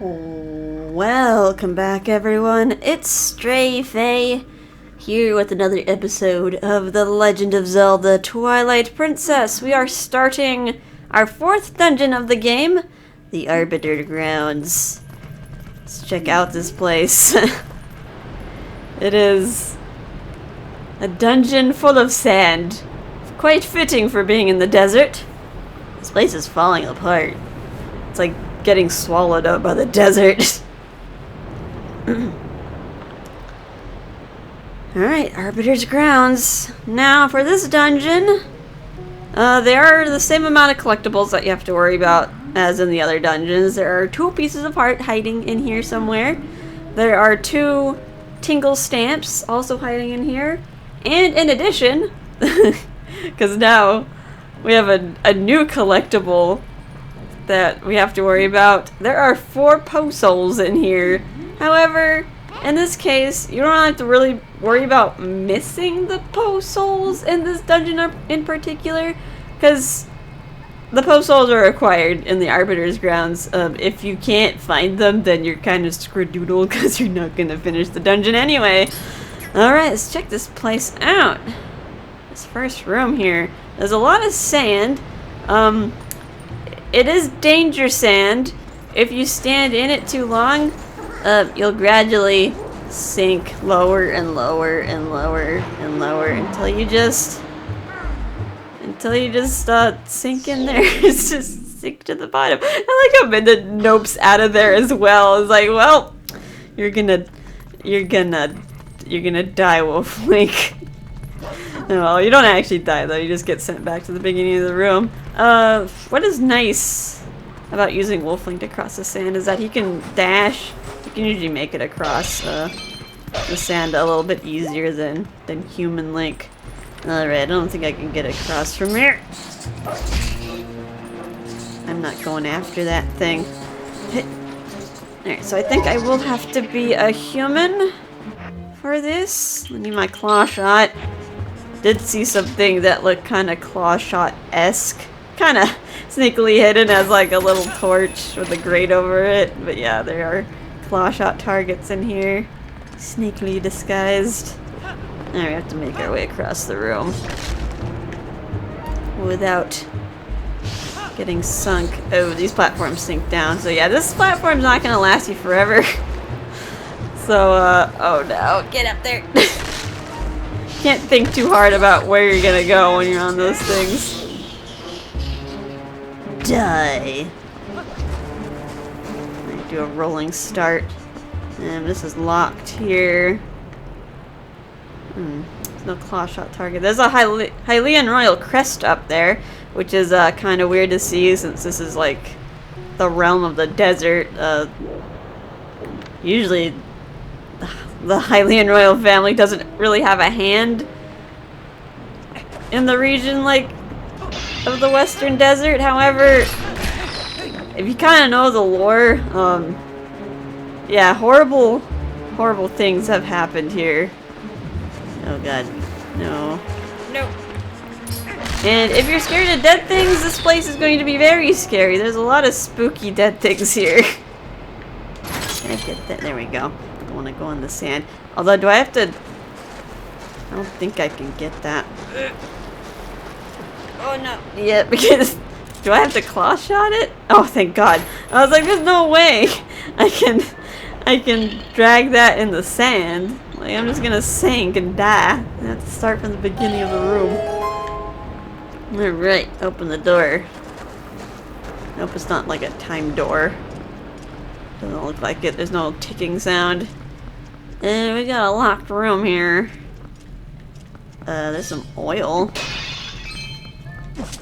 Welcome back, everyone. It's Stray Faye here with another episode of The Legend of Zelda Twilight Princess. We are starting our fourth dungeon of the game, the Arbiter grounds. Let's check out this place. It is a dungeon full of sand. Quite fitting for being in the desert. This place is falling apart. It's like getting swallowed up by the desert. Alright, Arbiter's grounds. Now, for this dungeon, there are the same amount of collectibles that you have to worry about as in the other dungeons. There are 2 pieces of heart hiding in here somewhere. There are 2 tingle stamps also hiding in here. And in addition, because now we have a new collectible that we have to worry about. There are 4 souls in here. However, in this case, you don't have to really worry about missing the souls in this dungeon in particular, because the souls are required in the Arbiter's grounds. If you can't find them, then you're kind of scredoodle because you're not going to finish the dungeon anyway. Alright, let's check this place out. This first room here. There's a lot of sand. It is danger sand. If you stand in it too long, you'll gradually sink lower and lower and lower and lower until you just sink in there. It's just sink to the bottom. I like how Minda nopes out of there as well. It's like, well, you're gonna die, Wolflink. Well, you don't actually die though, you just get sent back to the beginning of the room. What is nice about using Wolflink to cross the sand is that he can dash. You can usually make it across the sand a little bit easier than human Link. Alright, I don't think I can get across from here. I'm not going after that thing. Alright, so I think I will have to be a human for this. I need my claw shot. Did see something that looked kind of claw shot-esque. Kind of sneakily hidden as like a little torch with a grate over it. But yeah, there are claw shot targets in here. Sneakily disguised. Now we have to make our way across the room without getting sunk. Oh, these platforms sink down. So yeah, this platform's not going to last you forever. So, oh no, get up there. Can't think too hard about where you're gonna go when you're on those things. Die. I do a rolling start. And this is locked here. There's no claw shot target. There's a Hylian Royal crest up there, which is kind of weird to see since this is like the realm of the desert. Usually the Hylian royal family doesn't really have a hand in the region like of the western desert. However, if you kind of know the lore, yeah, horrible things have happened here. Oh god, no. And if you're scared of dead things, this place is going to be very scary. There's a lot of spooky dead things here. Can I get that? There we go. I want to go in the sand. Although, do I have to... I don't think I can get that. Oh no. Yeah, because... Do I have to claw shot it? Oh, thank god. I was like, there's no way I can drag that in the sand. Like, I'm just gonna sink and die. I have to start from the beginning of the room. Alright, open the door. Nope, it's not like a time door. Doesn't look like it. There's no ticking sound. And we got a locked room here. There's some oil.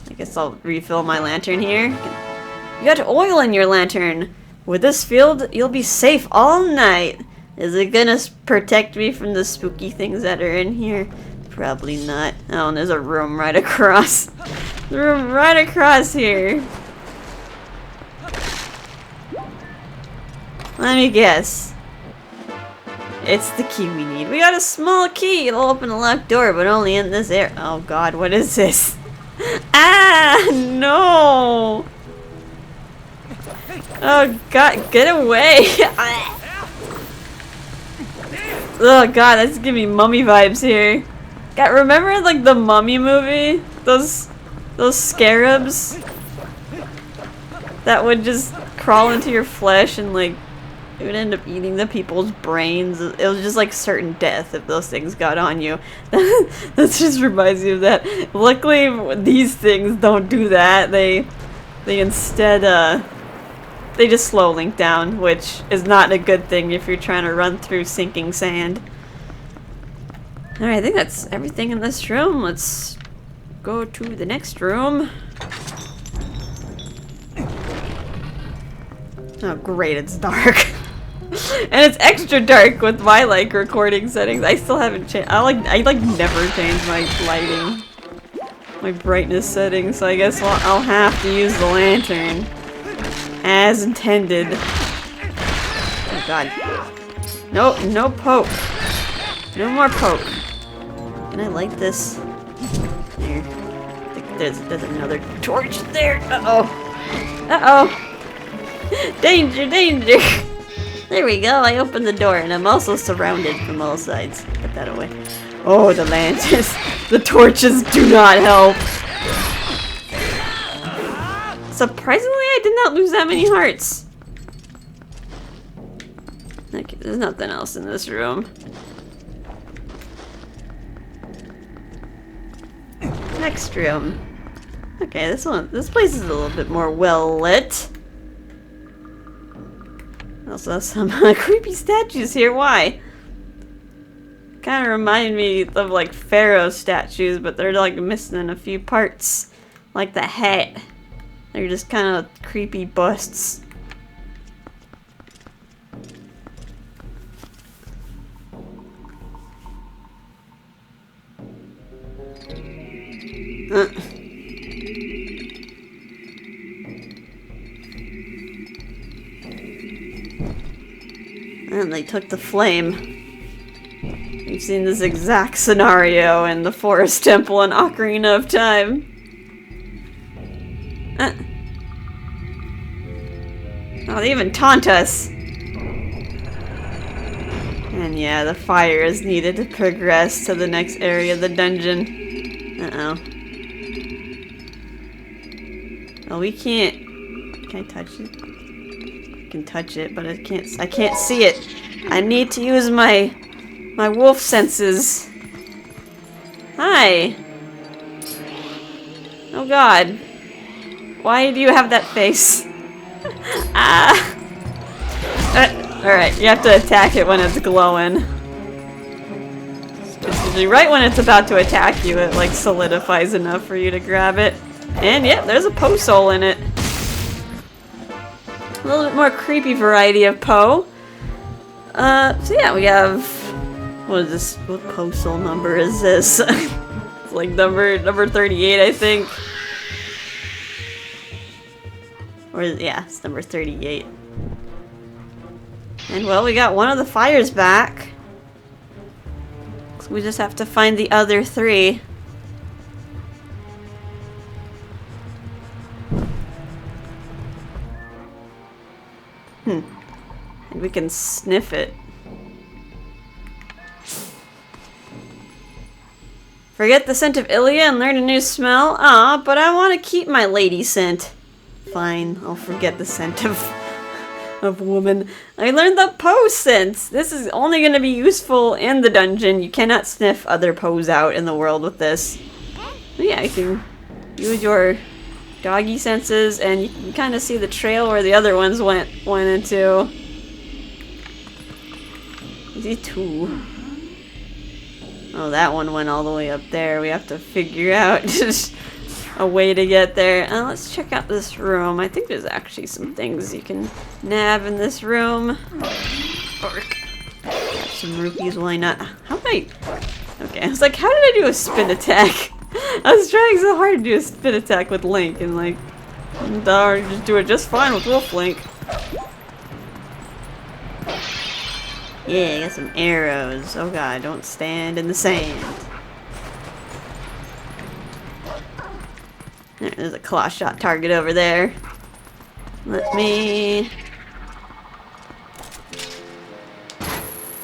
I guess I'll refill my lantern here. You got oil in your lantern. With this field, you'll be safe all night. Is it gonna protect me from the spooky things that are in here? Probably not. Oh, and there's a room right across. The room right across here. Let me guess. It's the key we need. We got a small key. It'll open a locked door, but only in this area. Oh god, what is this? Ah, no! Oh god, get away! Oh god, that's giving me mummy vibes here. God, remember like the Mummy movie? Those scarabs that would just crawl into your flesh and like it would end up eating the people's brains. It was just like certain death if those things got on you. That just reminds me of that. Luckily, these things don't do that. They instead they just slow Link down, which is not a good thing if you're trying to run through sinking sand. Alright, I think that's everything in this room. Let's go to the next room. Oh great, it's dark. And it's extra dark with my like recording settings. I still haven't changed. I never change my lighting, my brightness settings. So I guess I'll have to use the lantern as intended. Oh god. No poke. No more poke. Can I light this? There. I think there's another torch there. Uh-oh. Uh-oh. Danger, danger. There we go. I opened the door and I'm also surrounded from all sides. Put that away. Oh, the lanterns. The torches do not help. Surprisingly, I did not lose that many hearts. Okay, there's nothing else in this room. Next room. Okay, this place is a little bit more well lit. Also some creepy statues here. Why? Kind of remind me of like pharaoh statues, but they're like missing a few parts, like the hat. They're just kind of creepy busts. And they took the flame. We've seen this exact scenario in the Forest Temple and Ocarina of Time. Oh, they even taunt us. And yeah, the fire is needed to progress to the next area of the dungeon. Uh-oh. Oh, we can't... Can I touch it? I can touch it, but I can't see it. I need to use my wolf senses. Hi. Oh god. Why do you have that face? Alright, you have to attack it when it's glowing. It's usually right when it's about to attack you, it like solidifies enough for you to grab it. And yep, there's a Poe soul in it. A little bit more creepy variety of Poe. So yeah, we have... What is this? What Poe soul number is this? It's like number 38, I think. Or, yeah, it's number 38. And well, we got one of the fires back. So we just have to find the other 3. And we can sniff it. Forget the scent of Ilia and learn a new smell? Aw, but I want to keep my lady scent. Fine, I'll forget the scent of woman. I learned the Poe scent. This is only going to be useful in the dungeon. You cannot sniff other Poes out in the world with this. But yeah, you can use your doggy senses, and you can kind of see the trail where the other ones went into. Is it 2? Oh, that one went all the way up there. We have to figure out just a way to get there. Let's check out this room. I think there's actually some things you can nab in this room. Bark. Got some rupees, why not? How did I... Okay, I was like, how did I do a spin attack? I was trying so hard to do a spin attack with Link, and like... just do it just fine with Wolf Link. Yeah, I got some arrows. Oh god, don't stand in the sand. There's a claw shot target over there. Let me...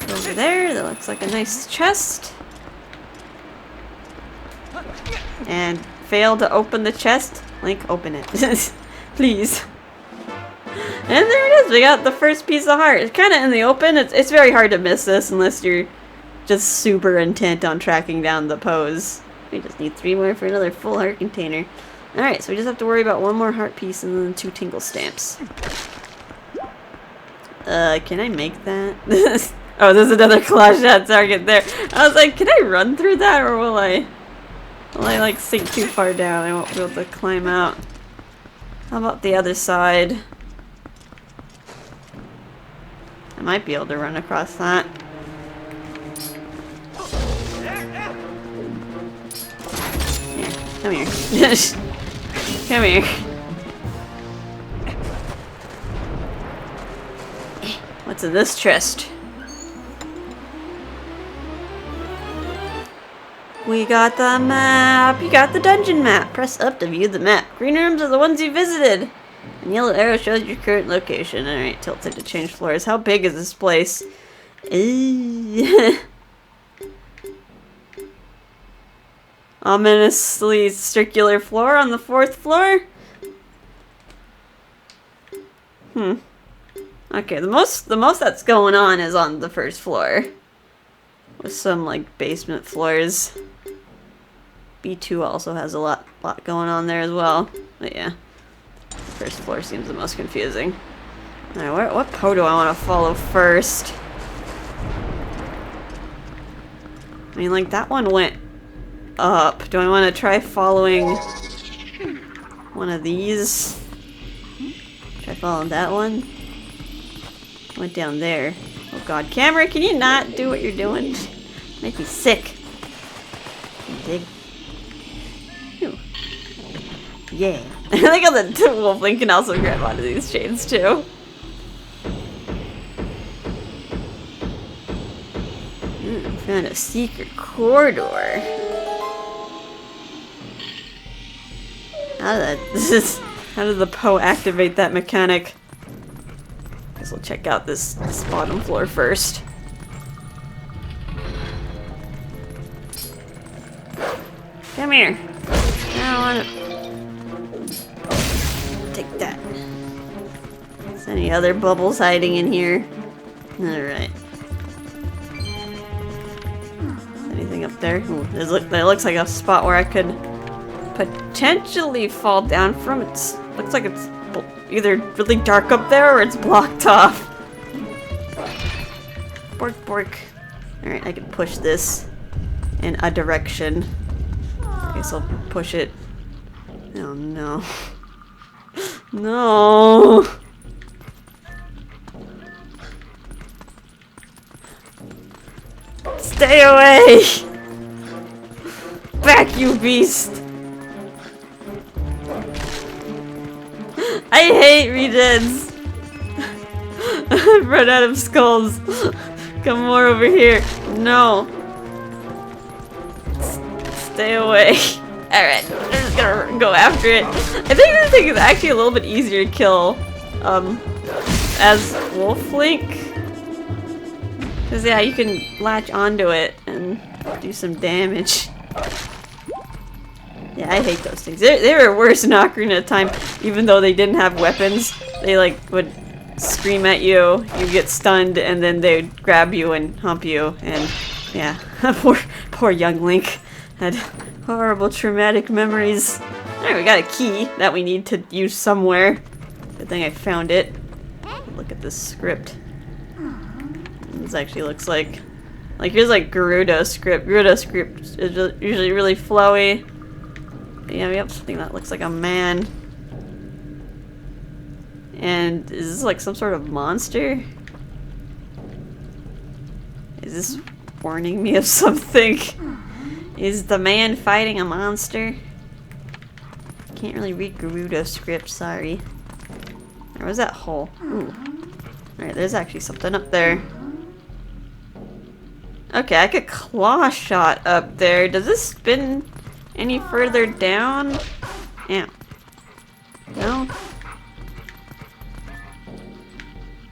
go over there. That looks like a nice chest. And fail to open the chest. Link, open it. Please. And there it is. We got the first piece of heart. It's kind of in the open. It's very hard to miss this unless you're just super intent on tracking down the pose. We just need 3 more for another full heart container. Alright, so we just have to worry about 1 more heart piece and then 2 tingle stamps. Can I make that? Oh, there's another claw shot target there. I was like, can I run through that or will I like sink too far down? I won't be able to climb out. How about the other side? I might be able to run across that. Here, come here. Come here. What's in this chest? We got the map! You got the dungeon map! Press up to view the map. Green rooms are the ones you visited! And yellow arrow shows your current location. Alright, tilted to change floors. How big is this place? Ominously circular floor on the 4th floor? Okay, the most that's going on is on the 1st floor. With some, like, basement floors. B2 also has a lot going on there as well. But yeah. First floor seems the most confusing. Alright, what po do I want to follow first? I mean, like, that one went up. Do I want to try following one of these? Try following that one? Went down there. Oh god, camera, can you not do what you're doing? Make me sick. Dig. Ew. Yeah. I like how the wolfling can also grab onto these chains too. Found a secret corridor. How did the Poe activate that mechanic? Guess we'll check out this bottom floor first. Come here. I don't want to take that. Is there any other bubbles hiding in here? Alright. Anything up there? Ooh, that looks like a spot where I could potentially fall down from. It looks like it's either really dark up there or it's blocked off. Bork, bork. Alright, I can push this in a direction. I guess I'll push it. Oh no. No! Stay away! Back, you beast! I hate regens! I've run out of skulls. Come more over here. No. Stay away. Alright, I'm just gonna go after it. I think this thing is actually a little bit easier to kill as Wolf Link. Because yeah, you can latch onto it and do some damage. Yeah, I hate those things. They were worse in Ocarina of Time, even though they didn't have weapons. They like would scream at you, you get stunned, and then they'd grab you and hump you, and yeah, poor young Link had horrible traumatic memories. Alright, we got a key that we need to use somewhere. Good thing I found it. Look at this script. This actually looks like here's like Gerudo script. Gerudo script is usually really flowy. But yeah, we have something that looks like a man. And is this like some sort of monster? Is this warning me of something? Is the man fighting a monster? Can't really read Gerudo script, sorry. Where was that hole? Ooh. Alright, there's actually something up there. Okay, I could claw shot up there. Does this spin any further down? Yeah. No?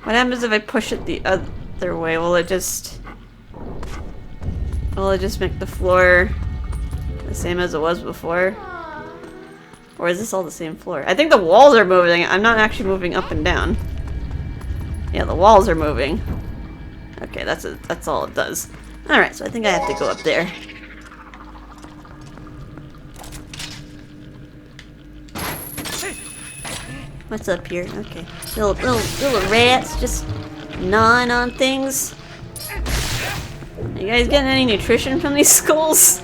What happens if I push it the other way? Will it just make the floor the same as it was before? Or is this all the same floor? I think the walls are moving. I'm not actually moving up and down. Yeah, the walls are moving. Okay, that's all it does. Alright, so I think I have to go up there. What's up here? Okay. Little rats just gnawing on things. Are you guys getting any nutrition from these skulls?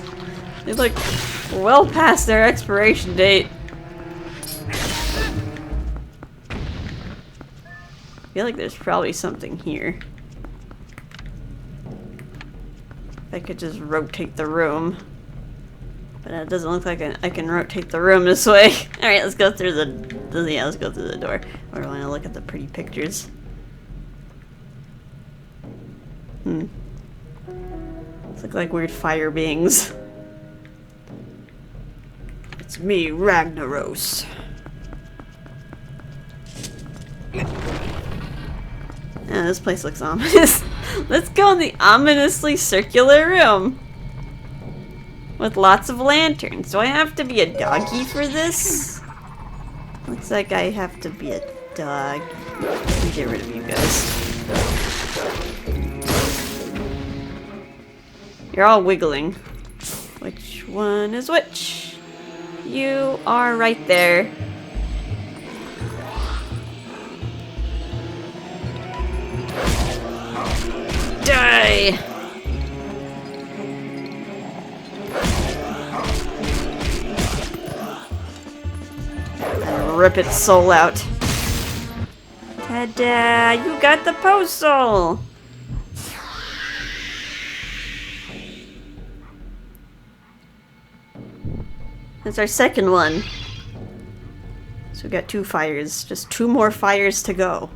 They're like well past their expiration date. I feel like there's probably something here. If I could just rotate the room. But it doesn't look like I can rotate the room this way. Alright, let's go through let's go through the door. Or do I want to look at the pretty pictures? These look like weird fire beings. It's me, Ragnaros. Yeah, this place looks ominous. Let's go in the ominously circular room. With lots of lanterns. Do I have to be a doggy for this? Looks like I have to be a dog. Let me get rid of you guys. You're all wiggling. Which one is which? You are right there. Die! Rip its soul out. Ta-da! You got the post soul! That's our second one. So we got 2 fires. Just 2 more fires to go.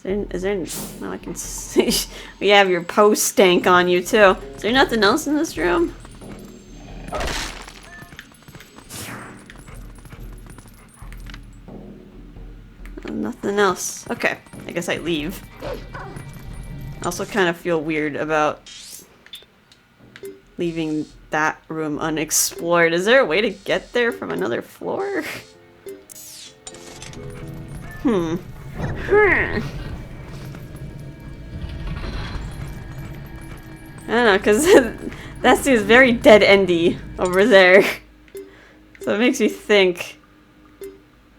Is there no, I can see. We have your post stank on you too. Is there nothing else in this room? Nothing else. Okay, I guess I leave. I also kind of feel weird about leaving that room unexplored. Is there a way to get there from another floor? I don't know, because that seems very dead-endy over there. So it makes me think...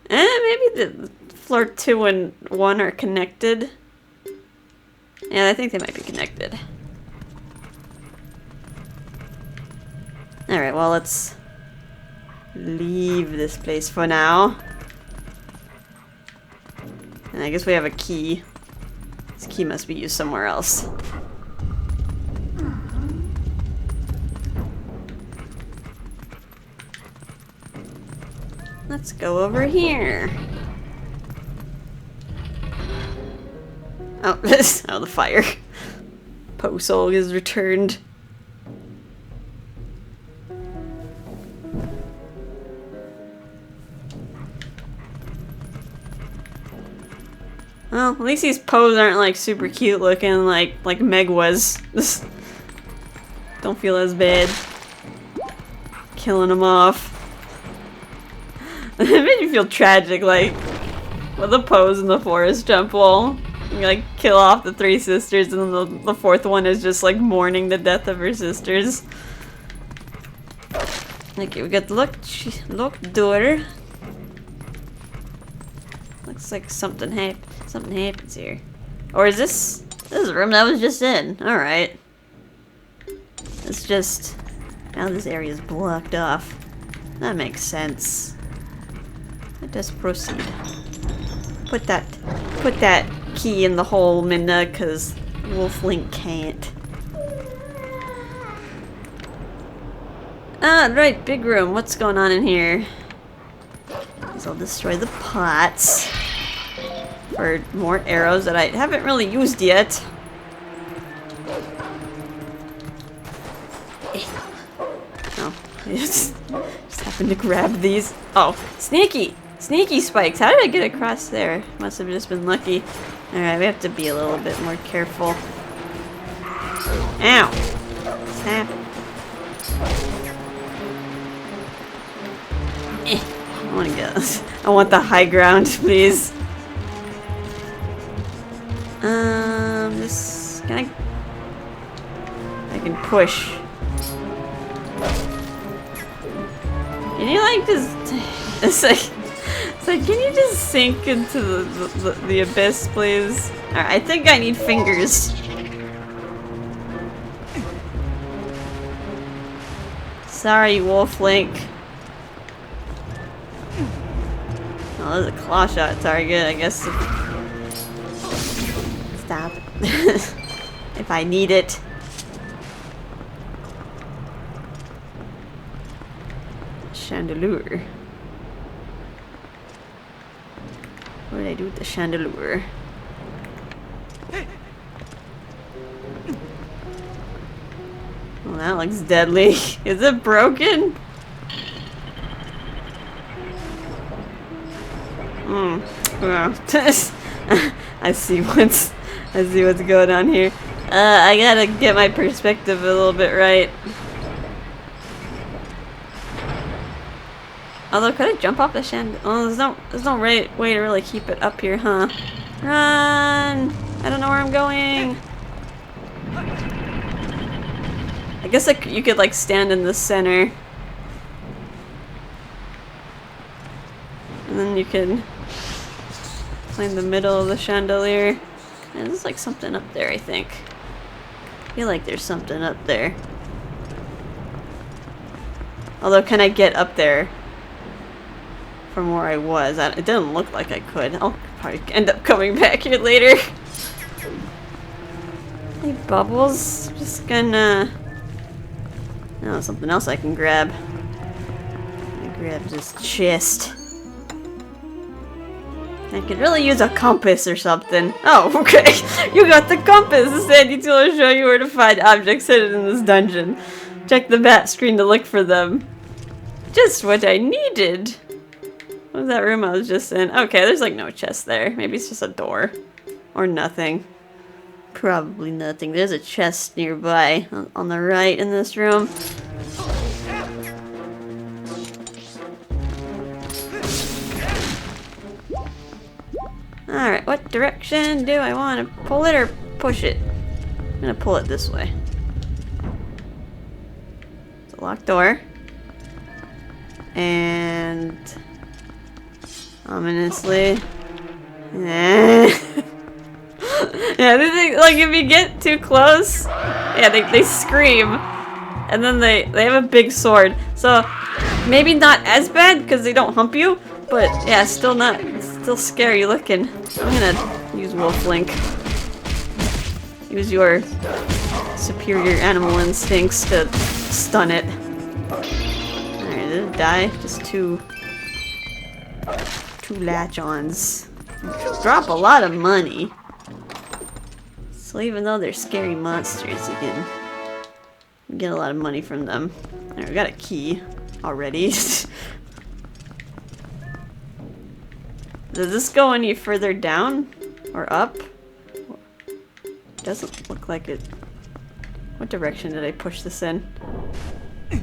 maybe the floor 2 and 1 are connected. Yeah, I think they might be connected. Alright, well, let's leave this place for now. And I guess we have a key. This key must be used somewhere else. Let's go over here. Oh, oh, the fire. Posol is returned. Well, at least these Poes aren't like super cute looking like Meg was. Don't feel as bad. Killing them off. It made me feel tragic, like with the Poes in the forest jump wall. You like kill off the 3 sisters, and then the 4th one is just like mourning the death of her sisters. Okay, we got the locked door. Looks like something happens here. Or is this a room that was just in? Alright. It's just now this area is blocked off. That makes sense. Let us proceed. Put that key in the hole, Minna, cause Wolflink can't. Ah, right, big room. What's going on in here? I'll destroy the pots for more arrows that I haven't really used yet. Oh, I just happened to grab these. Oh, sneaky! Sneaky spikes. How did I get across there? Must have just been lucky. Alright, we have to be a little bit more careful. Ow! Snap. I want to get. I want the high ground, please. This can I can push. Can you like just? It's like, can you just sink into the abyss, please? Alright, I think I need fingers. Sorry, Wolf Link. Oh, there's a claw shot target, I guess. Stop. If I need it. Chandelier. What did I do with the chandelier? Well, that looks deadly. Is it broken? I see what's going on here. I gotta get my perspective a little bit right. Although, could I jump off the chandelier? Oh, there's no right way to really keep it up here, huh? Run! I don't know where I'm going. I guess you could like stand in the center, and then you can find the middle of the chandelier. And there's like something up there, I think. I feel like there's something up there. Although, can I get up there from where I was? It didn't look like I could. I'll probably end up coming back here later. Hey, Bubbles. Just gonna... Oh, something else I can grab. I grab this chest. I could really use a compass or something. Oh, okay. You got the compass. The sandy tool will show you where to find objects hidden in this dungeon. Check the map screen to look for them. Just what I needed. What was that room I was just in? Okay, there's like no chest there. Maybe it's just a door. Or nothing. Probably nothing. There's a chest nearby on the right in this room. Alright, what direction do I want to pull it or push it? I'm gonna pull it this way. It's a locked door. And... ominously... Yeah, like if you get too close, yeah, they scream, and then they have a big sword. So maybe not as bad because they don't hump you, but yeah, still scary looking. I'm gonna use Wolf Link. Use your superior animal instincts to stun it. Alright, did it die? Just two latch-ons. Drop a lot of money. So even though they're scary monsters, you can get a lot of money from them. Alright, we got a key already. Does this go any further down? Or up? Doesn't look like it. What direction did I push this in? I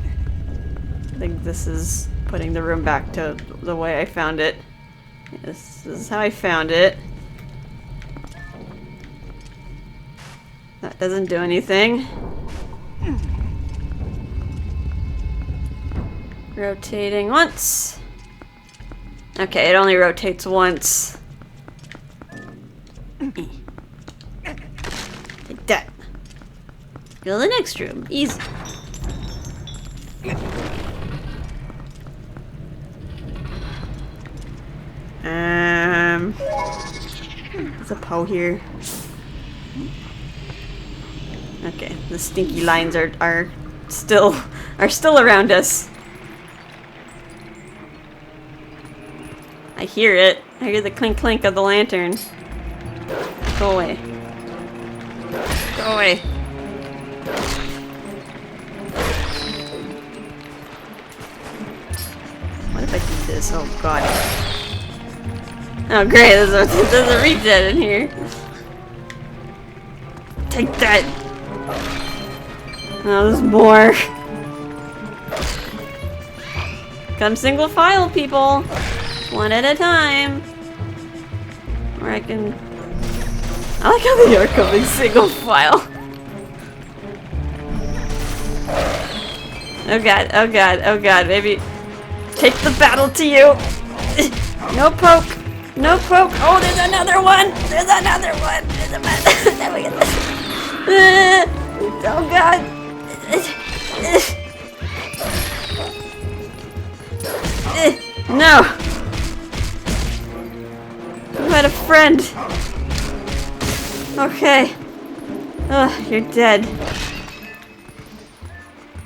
think this is putting the room back to the way I found it. This is how I found it. That doesn't do anything. Rotating once. Okay, it only rotates once. Take that. Go to the next room. Easy. There's a Poe here. Okay, the stinky lines are still around us. I hear it. I hear the clink clink of the lantern. Go away. Go away. What if I do this? Oh god. Oh great, there's a regen in here. Take that! Oh, there's more. Come single file, people! One at a time. Or I can... I like how they are coming single file. Oh god, oh god, oh god, maybe... Take the battle to you! No poke! No poke! Oh, there's another one! There's another one! There's a there we go. Oh god! No! You had a friend! Okay. Ugh, you're dead.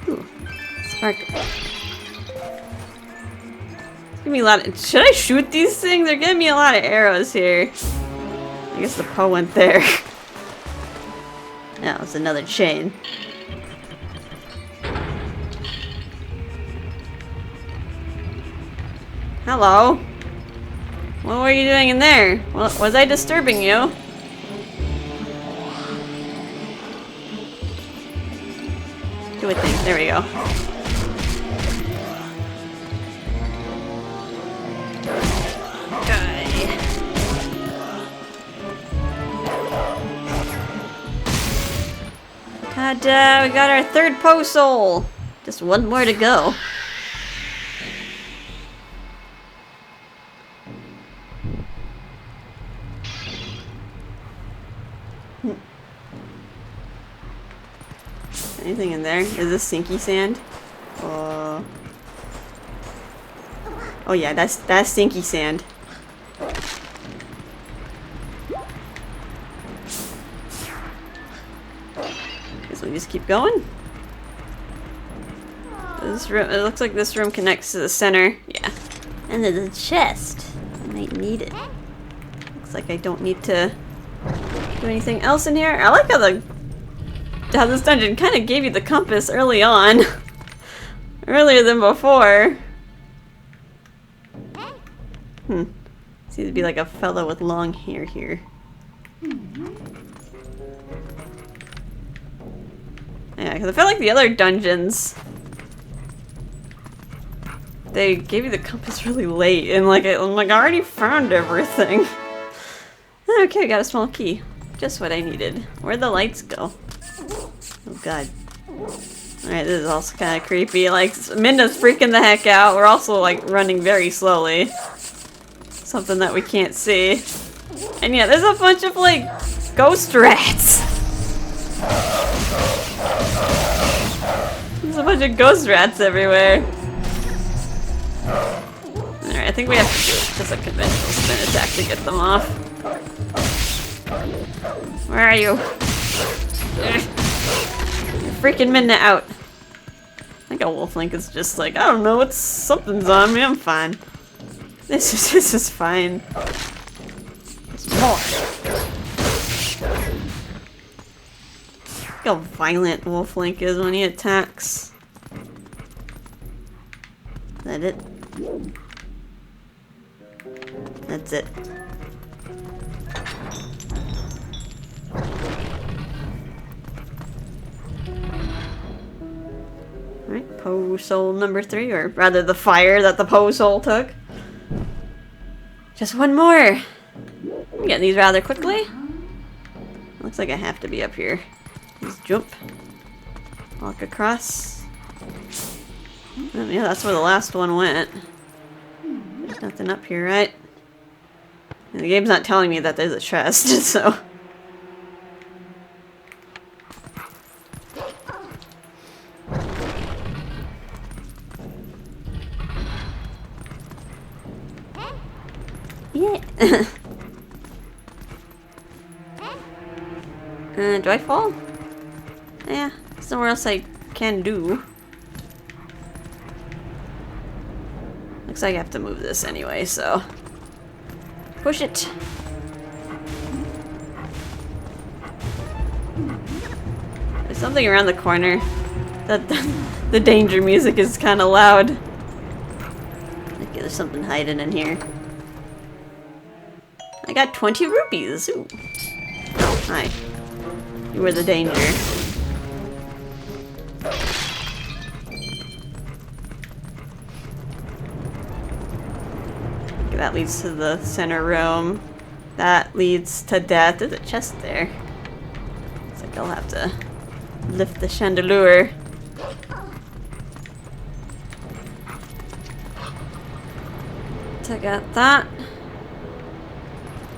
Ooh. Sparkle. Give me a lot of. Should I shoot these things? They're giving me a lot of arrows here. I guess the Poe went there. Now it's another chain. Hello. What were you doing in there? Well, was I disturbing you? Do a thing. There we go. Ta-da! We got our third Poe soul! Just one more to go. Anything in there? Is this sinky sand? Oh yeah, that's sinky sand. Guess we just keep going. This room, it looks like this room connects to the center. Yeah. And there's a chest. I might need it. Looks like I don't need to do anything else in here. I like how this dungeon kind of gave you the compass early on. Earlier than before. Seems to be like a fellow with long hair here. Yeah, because I felt like the other dungeons, they gave you the compass really late, and I'm like I already found everything. Okay, got a small key. Just what I needed. Where'd the lights go? Oh god. Alright, this is also kind of creepy. Like, Minda's freaking the heck out. We're also, like, running very slowly. Something that we can't see. And yeah, there's a bunch of, like, ghost rats. There's a bunch of ghost rats everywhere. Alright, I think we have to do just a conventional spin attack to get them off. Where are you? You're freaking Minda out. I think a wolflink is just like, I don't know, something's on me, I'm fine. This is fine. There's more. Look how violent wolflink is when he attacks. Is that it? That's it. Alright, Poe soul number 3, or rather the fire that the Poe soul took. Just one more! I'm getting these rather quickly. Looks like I have to be up here. Just jump. Walk across. Oh, yeah, that's where the last one went. There's nothing up here, right? And the game's not telling me that there's a chest, so... Yeah. Do I fall? Yeah, somewhere else I can do. Looks like I have to move this anyway, so... Push it! There's something around the corner. The danger music is kind of loud. Okay, there's something hiding in here. I got 20 rupees. Ooh. Hi. You were the danger. Okay, that leads to the center room. That leads to death. There's a chest there. Looks like I'll have to lift the chandelier. Take out that.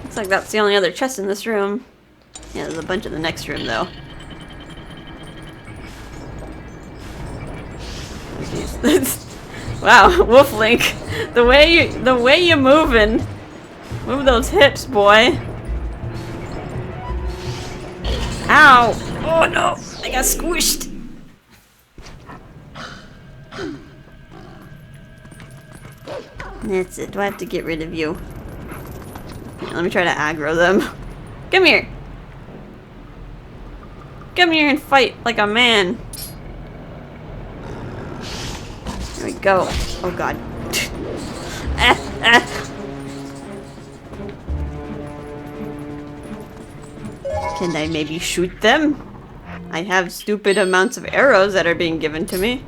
Looks like that's the only other chest in this room. Yeah, there's a bunch in the next room though. Wow, Wolf Link. The way you moving. Move those hips, boy. Ow! Oh no! I got squished! That's it. Do I have to get rid of you? Here, let me try to aggro them. Come here! Come here and fight like a man. There we go. Oh god. Can I maybe shoot them? I have stupid amounts of arrows that are being given to me.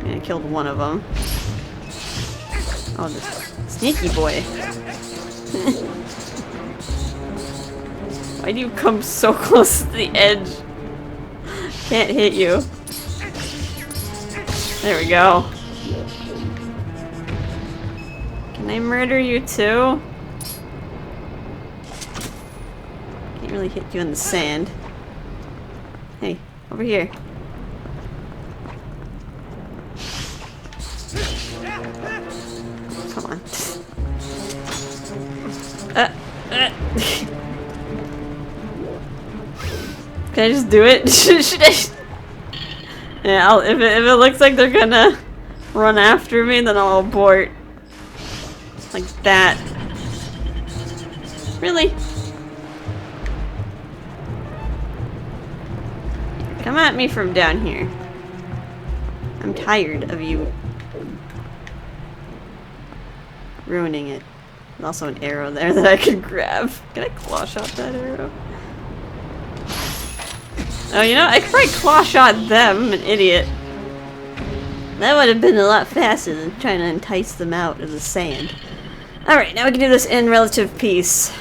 I killed one of them. Oh, this sneaky boy. Why do you come so close to the edge? Can't hit you. There we go. Can I murder you too? Can't really hit you in the sand. Hey, over here. Come on. Can I just do it? Should I? Yeah, if it looks like they're gonna run after me, then I'll abort. Like that. Really? Come at me from down here. I'm tired of you ruining it. There's also an arrow there that I can grab. Can I claw shot that arrow? Oh, you know, I could probably claw shot them. I'm an idiot. That would have been a lot faster than trying to entice them out of the sand. Alright, now we can do this in relative peace.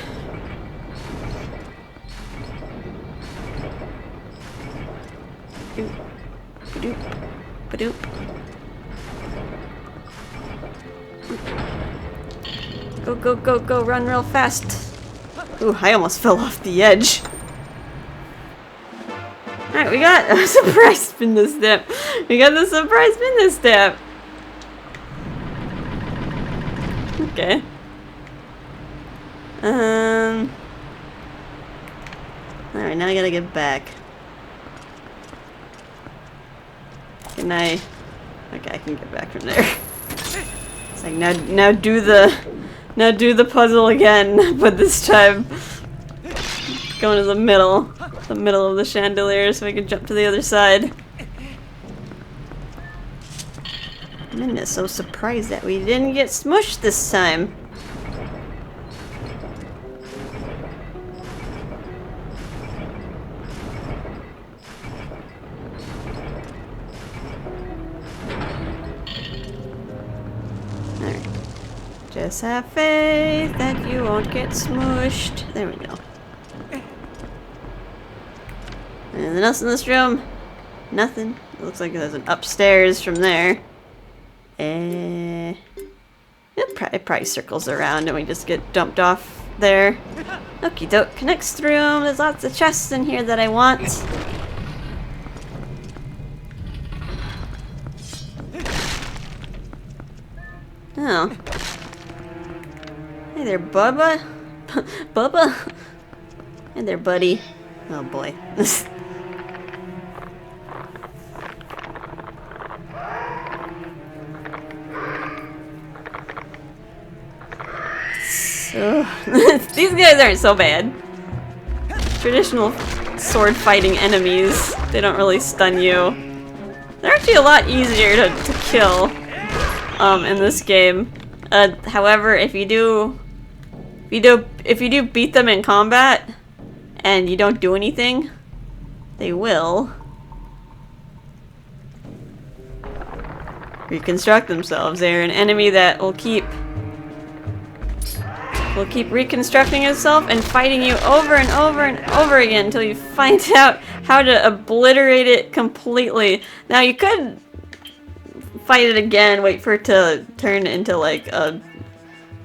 Ba-doop. Ba-doop. Go, go, go, go, run real fast. Ooh, I almost fell off the edge. Alright, we got a surprise spin this step. We got the surprise spin this step. Okay. Alright, now I gotta get back. Can I? Okay, I can get back from there. It's like now do the puzzle again, but this time going to the middle of the chandelier so I can jump to the other side. I'm just so surprised that we didn't get smushed this time. Alright. Just have faith that you won't get smushed. There we go. Anything else in this room? Nothing. It looks like there's an upstairs from there. It probably circles around and we just get dumped off there. Okie doke. Next room. There's lots of chests in here that I want. Oh. Hey there, Bubba. Bubba? Hey there, buddy. Oh boy. These guys aren't so bad. Traditional sword fighting enemies, they don't really stun you. They're actually a lot easier to kill. in this game. However, if you do beat them in combat and you don't do anything, they will reconstruct themselves. They're an enemy that will keep reconstructing itself and fighting you over and over and over again until you find out how to obliterate it completely. Now you could fight it again, wait for it to turn into like a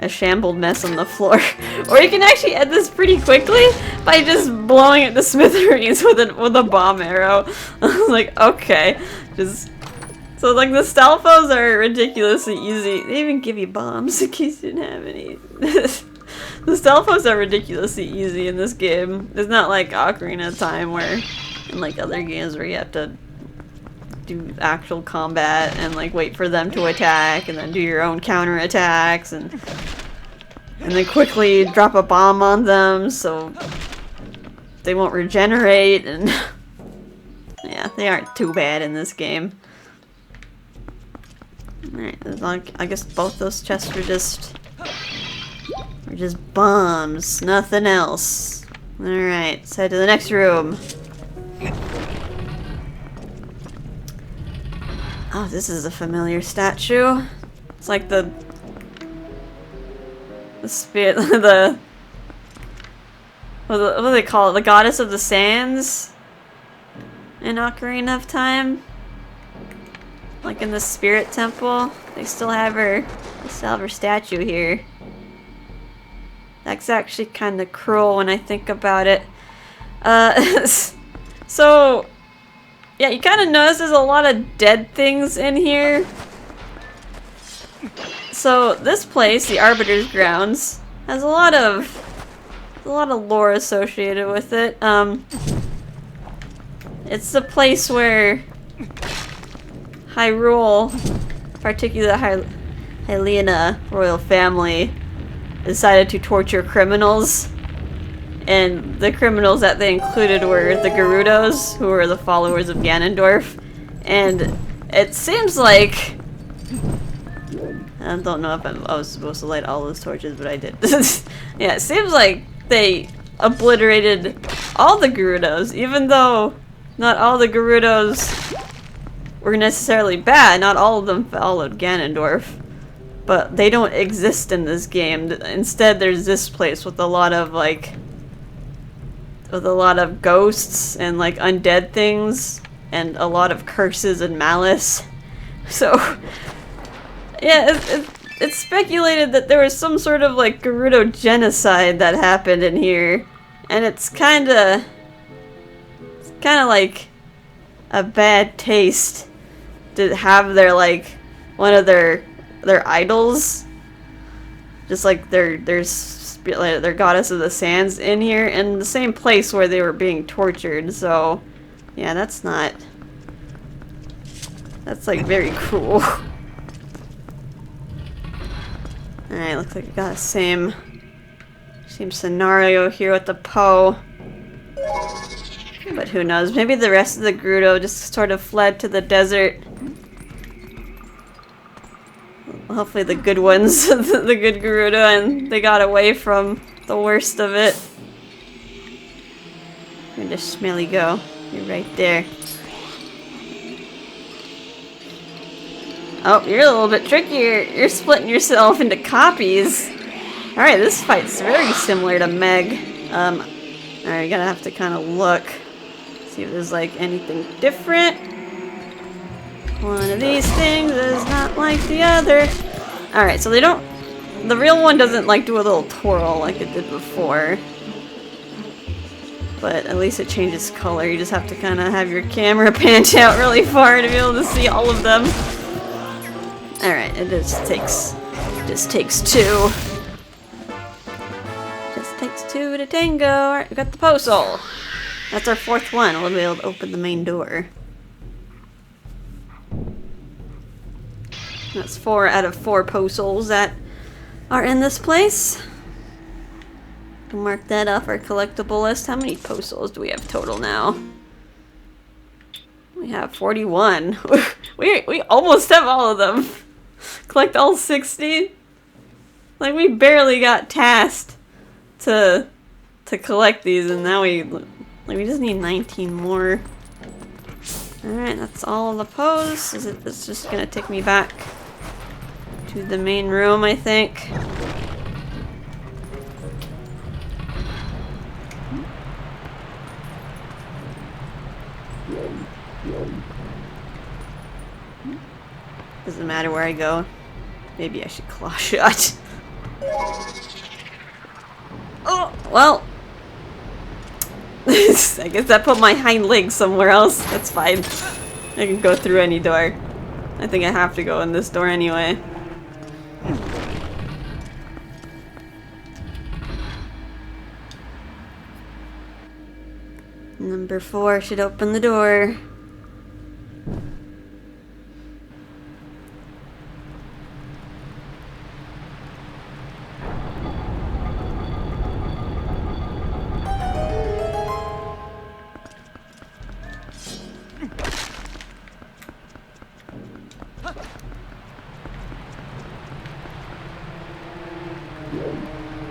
shambled mess on the floor. Or you can actually end this pretty quickly by just blowing it to smithereens with a bomb arrow. I was like, okay. So like the Stalfos are ridiculously easy. They even give you bombs in case you didn't have any. The Stalfos are ridiculously easy in this game. It's not like Ocarina of Time where in like other games where you have to do actual combat and like wait for them to attack and then do your own counter attacks and then quickly drop a bomb on them so they won't regenerate, and yeah, they aren't too bad in this game. Alright, I guess both those chests are just bombs, nothing else. Alright, let's head to the next room. Oh, this is a familiar statue. It's like the spirit, what do they call it? The goddess of the sands in Ocarina of Time. Like in the spirit temple, they still have her statue here. That's actually kind of cruel when I think about it. So yeah, you kind of notice there's a lot of dead things in here. So this place, the Arbiter's grounds, has a lot of lore associated with it. It's the place where Hyrule, particularly the Hylian royal family, decided to torture criminals. And the criminals that they included were the Gerudos, who were the followers of Ganondorf. And it seems like... I don't know if I was supposed to light all those torches, but I did. Yeah, it seems like they obliterated all the Gerudos, even though not all the Gerudos were necessarily bad. Not all of them followed Ganondorf. But they don't exist in this game. Instead, there's this place with a lot of, like... with a lot of ghosts and like undead things and a lot of curses and malice. So yeah, it's speculated that there was some sort of like Gerudo genocide that happened in here, and it's kind of like a bad taste to have their like one of their idols, just like their goddess of the sands in here in the same place where they were being tortured. So yeah, that's like very cruel. Alright, looks like we got the same scenario here with the Poe. But who knows, maybe the rest of the Gerudo just sort of fled to the desert. Hopefully the good ones, the good Gerudo, and they got away from the worst of it. Where'd the smelly go? You're right there. Oh, you're a little bit trickier. You're splitting yourself into copies. Alright, this fight's very similar to Meg. Alright, gotta have to kind of look. See if there's like anything different. One of these things is not like the other. Alright, so the real one doesn't like do a little twirl like it did before. But at least it changes color. You just have to kind of have your camera panned out really far to be able to see all of them. Alright, it just takes two. Just takes two to tango. Alright, we got the Poe-Soul. That's our fourth one. We'll be able to open the main door. That's 4 out of 4 Poe-Souls that are in this place. We'll mark that off our collectible list. How many Poe-Souls do we have total now? We have 41. We almost have all of them. Collect all 60? Like, we barely got tasked to collect these, and now we just need 19 more. Alright, that's all of the pose. It's just gonna take me back to the main room, I think. Doesn't matter where I go. Maybe I should claw shot. Oh, well. I guess I put my hind legs somewhere else. That's fine. I can go through any door. I think I have to go in this door anyway. Number 4 should open the door.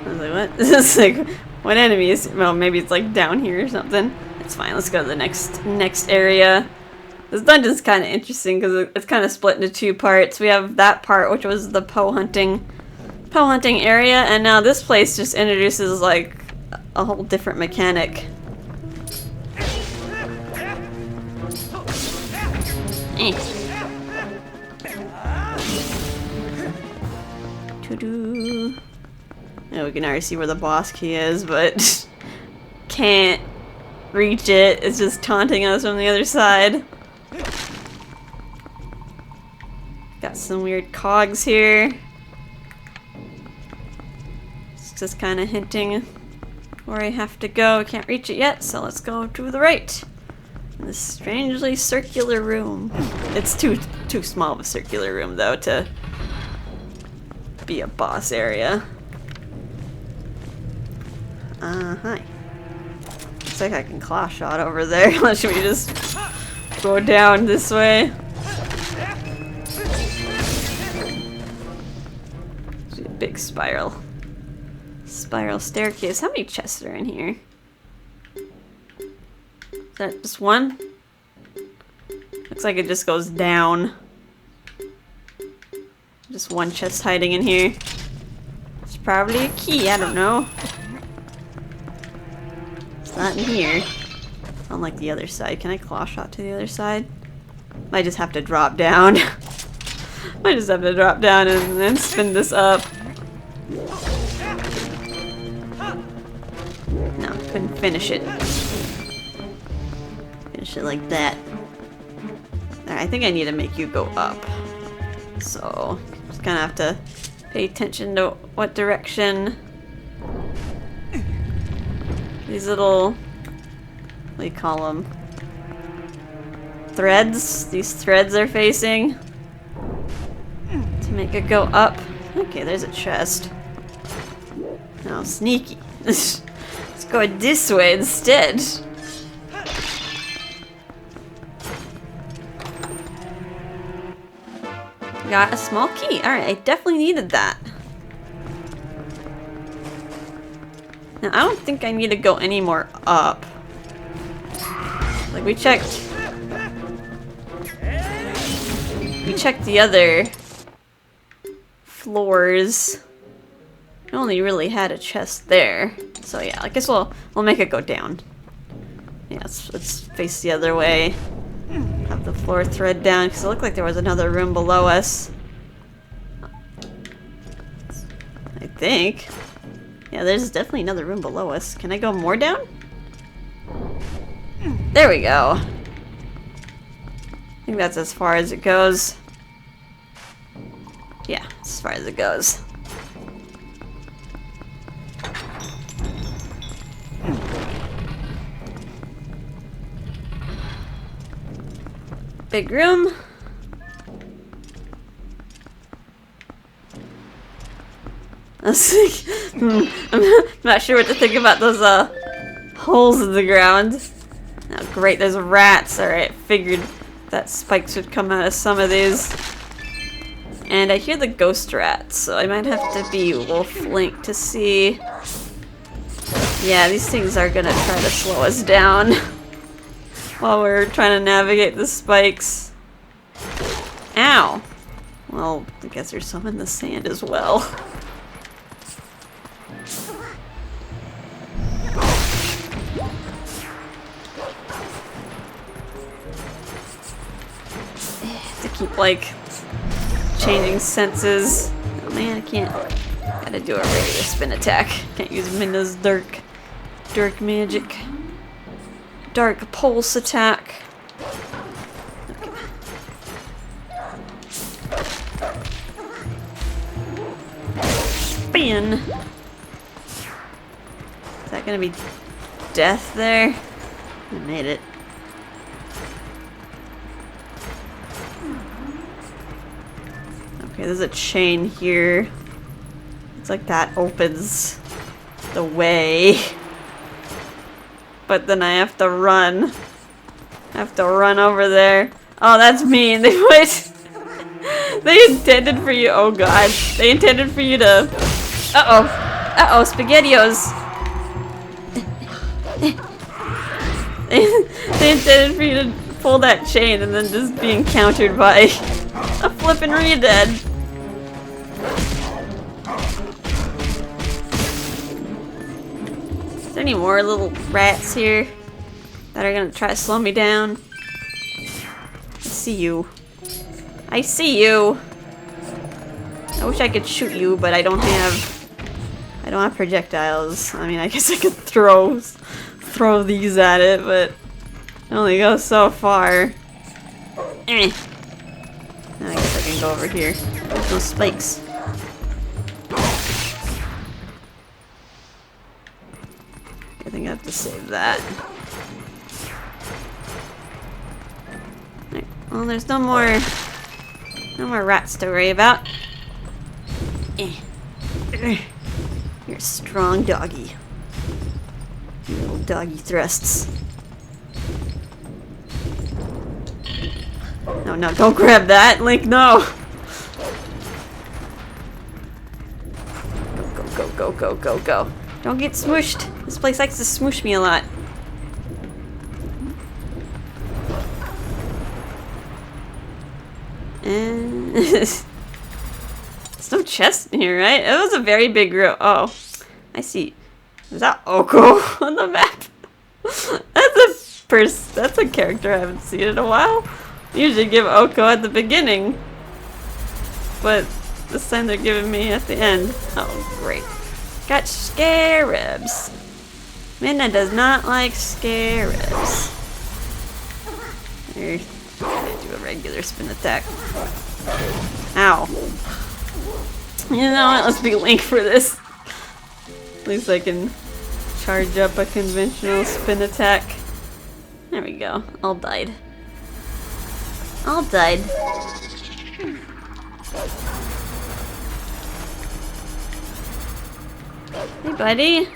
I was like, what? This is like, what enemies? Well, maybe it's like down here or something. It's fine, let's go to the next area. This dungeon's kind of interesting because it's kind of split into 2 parts. We have that part, which was the Poe hunting area, and now this place just introduces like a whole different mechanic. To-do. Yeah, we can already see where the boss key is, but can't reach it. It's just taunting us from the other side. Got some weird cogs here. It's just kind of hinting where I have to go. I can't reach it yet, so let's go to the right. In this strangely circular room. It's too small of a circular room, though, to be a boss area. Hi. Looks like I can claw shot over there. Should we just go down this way? It's a big spiral staircase. How many chests are in here? Is that just one? Looks like it just goes down. Just one chest hiding in here. It's probably a key, I don't know. It's not in here. Unlike the other side. Can I claw shot to the other side? Might just have to drop down. Might just have to drop down and then spin this up. No, couldn't finish it. Finish it like that. Alright, I think I need to make you go up. So, just gonna have to pay attention to what direction these little, what do you call them? Threads? These threads are facing to make it go up. Okay, there's a chest. Now, sneaky. Let's go this way instead. Got a small key. Alright, I definitely needed that. Now, I don't think I need to go any more up. Like, we checked the other floors. We only really had a chest there. So yeah, I guess we'll make it go down. Yeah, let's face the other way. Have the floor thread down, because it looked like there was another room below us. I think. Yeah, there's definitely another room below us. Can I go more down? There we go. I think that's as far as it goes. Yeah, as far as it goes. Big room. I'm not sure what to think about those holes in the ground. Oh, great, there's rats. Alright, figured that spikes would come out of some of these. And I hear the ghost rats, so I might have to be Wolf Link to see. Yeah, these things are gonna try to slow us down while we're trying to navigate the spikes. Ow! Well, I guess there's some in the sand as well. To keep, like, changing senses. Oh man, I can't. Gotta do a regular spin attack. Can't use Minna's dark magic. Dark pulse attack. Okay. Spin. Is that gonna be death there? I made it. Okay, there's a chain here. It's like that opens the way. But then I have to run. I have to run over there. Oh, that's mean. They put... They intended for you... Oh god. They intended for you to... Uh-oh. Uh-oh, SpaghettiOs. They intended for you to pull that chain and then just be encountered by a flippin' re-dead. Is there any more little rats here that are gonna try to slow me down? I see you. I see you! I wish I could shoot you, but I don't have projectiles. I mean, I guess I could throw these at it, but it only goes so far. Eh. I guess I can go over here. There's no spikes. I think I have to save that. Right. Well, there's no more rats to worry about. You're a strong doggy. Your little doggy thrusts. No, no, don't grab that, Link, no! Go, go, go, go, go, go. Don't get smooshed. This place likes to smoosh me a lot. And there's no chest in here, right? It was a very big room. Oh, I see. Is that Oko on the map? That's a character I haven't seen in a while. Usually give Oko at the beginning, but this time they're giving me at the end. Oh, great. Got scarabs. Minna does not like scarabs. Here, I do a regular spin attack. Ow. You know what? Let's be Link for this. At least I can charge up a conventional spin attack. There we go. All died. All died. Hey, buddy.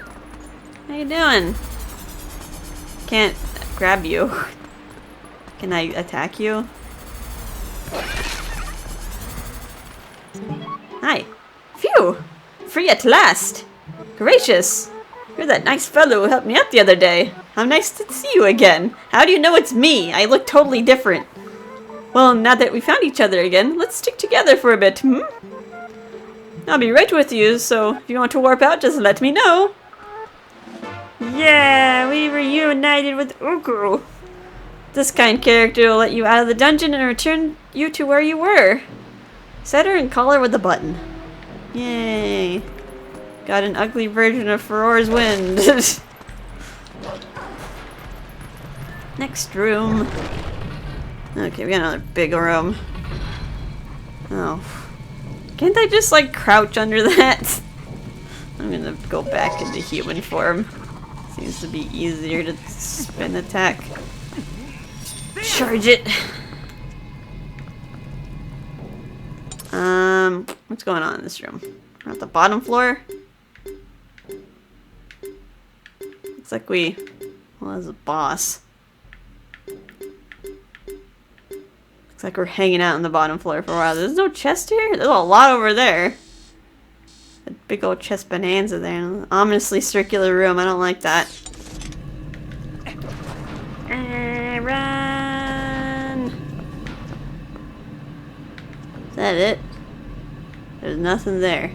How you doing? Can't grab you. Can I attack you? Hi. Phew! Free at last! Gracious! You're that nice fellow who helped me out the other day. How nice to see you again. How do you know it's me? I look totally different. Well, now that we found each other again, let's stick together for a bit, hmm? I'll be right with you, so if you want to warp out, just let me know. Yeah, we reunited with Uku. This kind character will let you out of the dungeon and return you to where you were. Set her and call her with a button. Yay. Got an ugly version of Farore's Wind. Next room. Okay, we got another big room. Oh. Can't I just, like, crouch under that? I'm gonna go back into human form. Seems to be easier to spin attack. Charge it! What's going on in this room? We're at the bottom floor? Looks like well, there's a boss. Looks like we're hanging out on the bottom floor for a while. There's no chest here? There's a lot over there. A big old chest bonanza there. An ominously circular room. I don't like that. Run! Is that it? There's nothing there.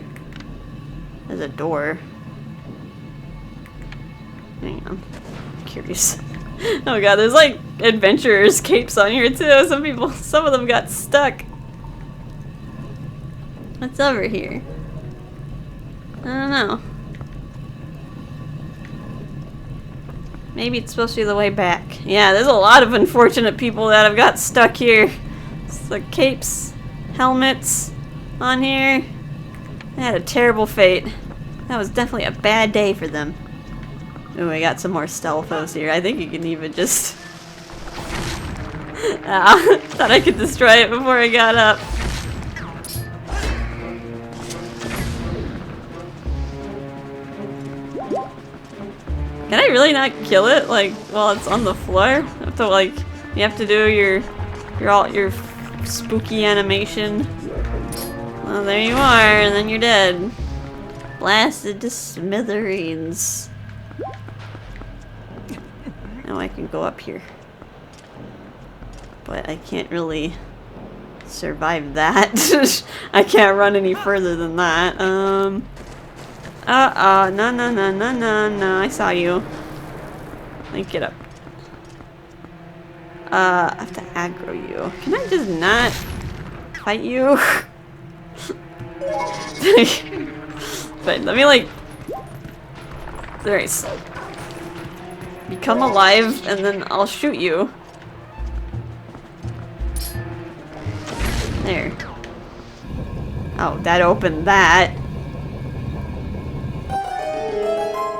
There's a door. Hang on. I'm curious. Oh god, there's like adventurers' capes on here too. Some of them got stuck. What's over here? I don't know. Maybe it's supposed to be the way back. Yeah, there's a lot of unfortunate people that have got stuck here. It's like capes, helmets on here. They had a terrible fate. That was definitely a bad day for them. Oh, we got some more stealthos here. I think you can even just... thought I could destroy it before I got up. Can I really not kill it, like, while it's on the floor? I have to, like, you have to do your spooky animation. Well, there you are, and then you're dead. Blasted to smithereens. Now I can go up here. But I can't really survive that. I can't run any further than that. No, I saw you. Let me get up. I have to aggro you. Can I just not fight you? But let me like... Alright. Become alive and then I'll shoot you. There. Oh, that opened that.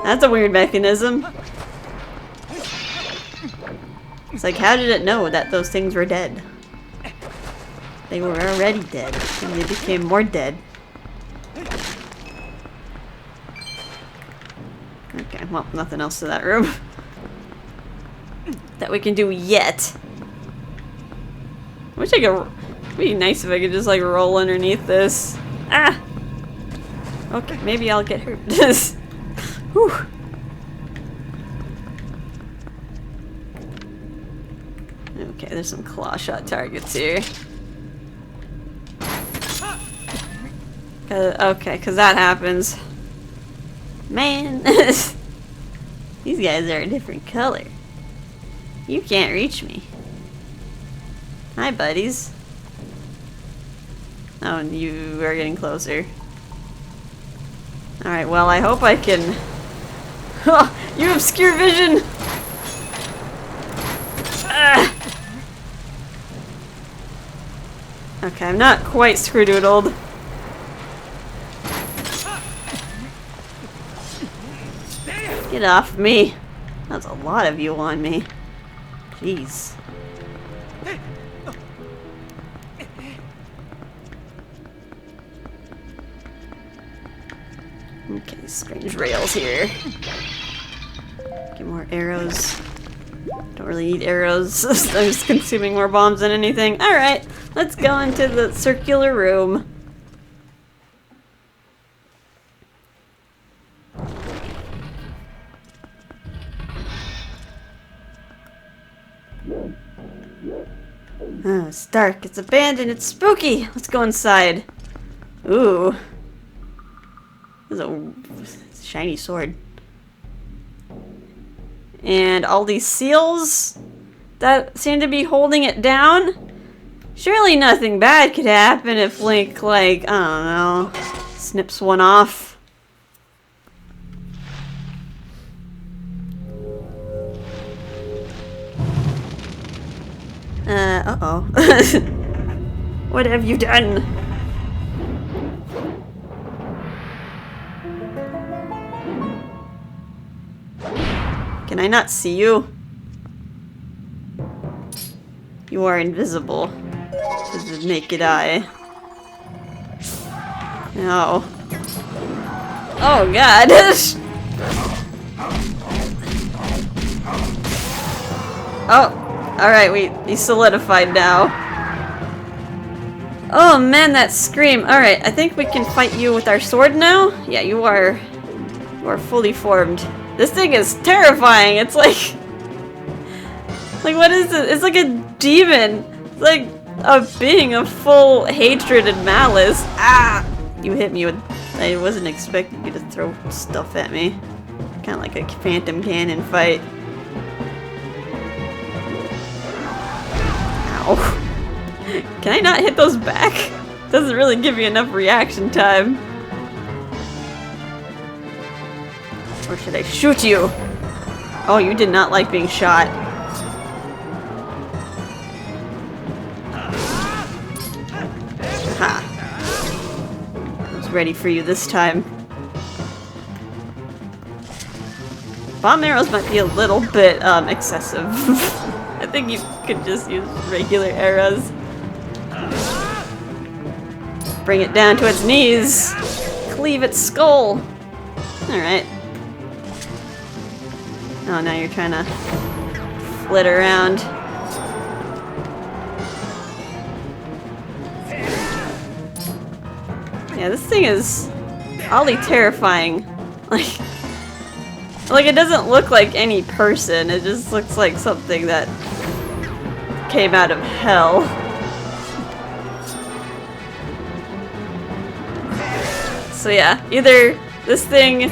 That's a weird mechanism. It's like, how did it know that those things were dead? They were already dead, and they became more dead. Okay, well, nothing else to that room. That we can do yet. I wish I could... It'd be nice if I could just, like, roll underneath this. Ah! Okay, maybe I'll get hurt. Whew. Okay, there's some claw shot targets here. Okay, because that happens. Man! These guys are a different color. You can't reach me. Hi, buddies. Oh, and you are getting closer. Alright, well, I hope I can... Oh, you obscure vision! Ah. Okay, I'm not quite screwdoodled. Get off me. That's a lot of you on me. Jeez. Okay, strange rails here. Get more arrows. Don't really need arrows. I'm just consuming more bombs than anything. Alright, let's go into the circular room. Oh, it's dark, it's abandoned, it's spooky! Let's go inside. Ooh. There's a shiny sword. And all these seals that seem to be holding it down. Surely nothing bad could happen if Link, like, I don't know, snips one off. Uh-oh. What have you done? Can I not see you? You are invisible to the naked eye. No. Oh god! Oh! Alright, he's solidified now. Oh man, that scream. Alright, I think we can fight you with our sword now. Yeah, you are fully formed. This thing is terrifying. It's like what is it? It's like a demon. It's like a being of full hatred and malice. Ah! You hit me with... I wasn't expecting you to throw stuff at me. Kind of like a phantom cannon fight. Ow. Can I not hit those back? Doesn't really give me enough reaction time. Or should I shoot you? Oh, you did not like being shot. Ha. I was ready for you this time. Bomb arrows might be a little bit excessive. I think you could just use regular arrows. Bring it down to its knees. Cleave its skull. Alright. Oh, now you're trying to flit around. Yeah, this thing is oddly terrifying. Like it doesn't look like any person. It just looks like something that came out of hell. So yeah, either this thing...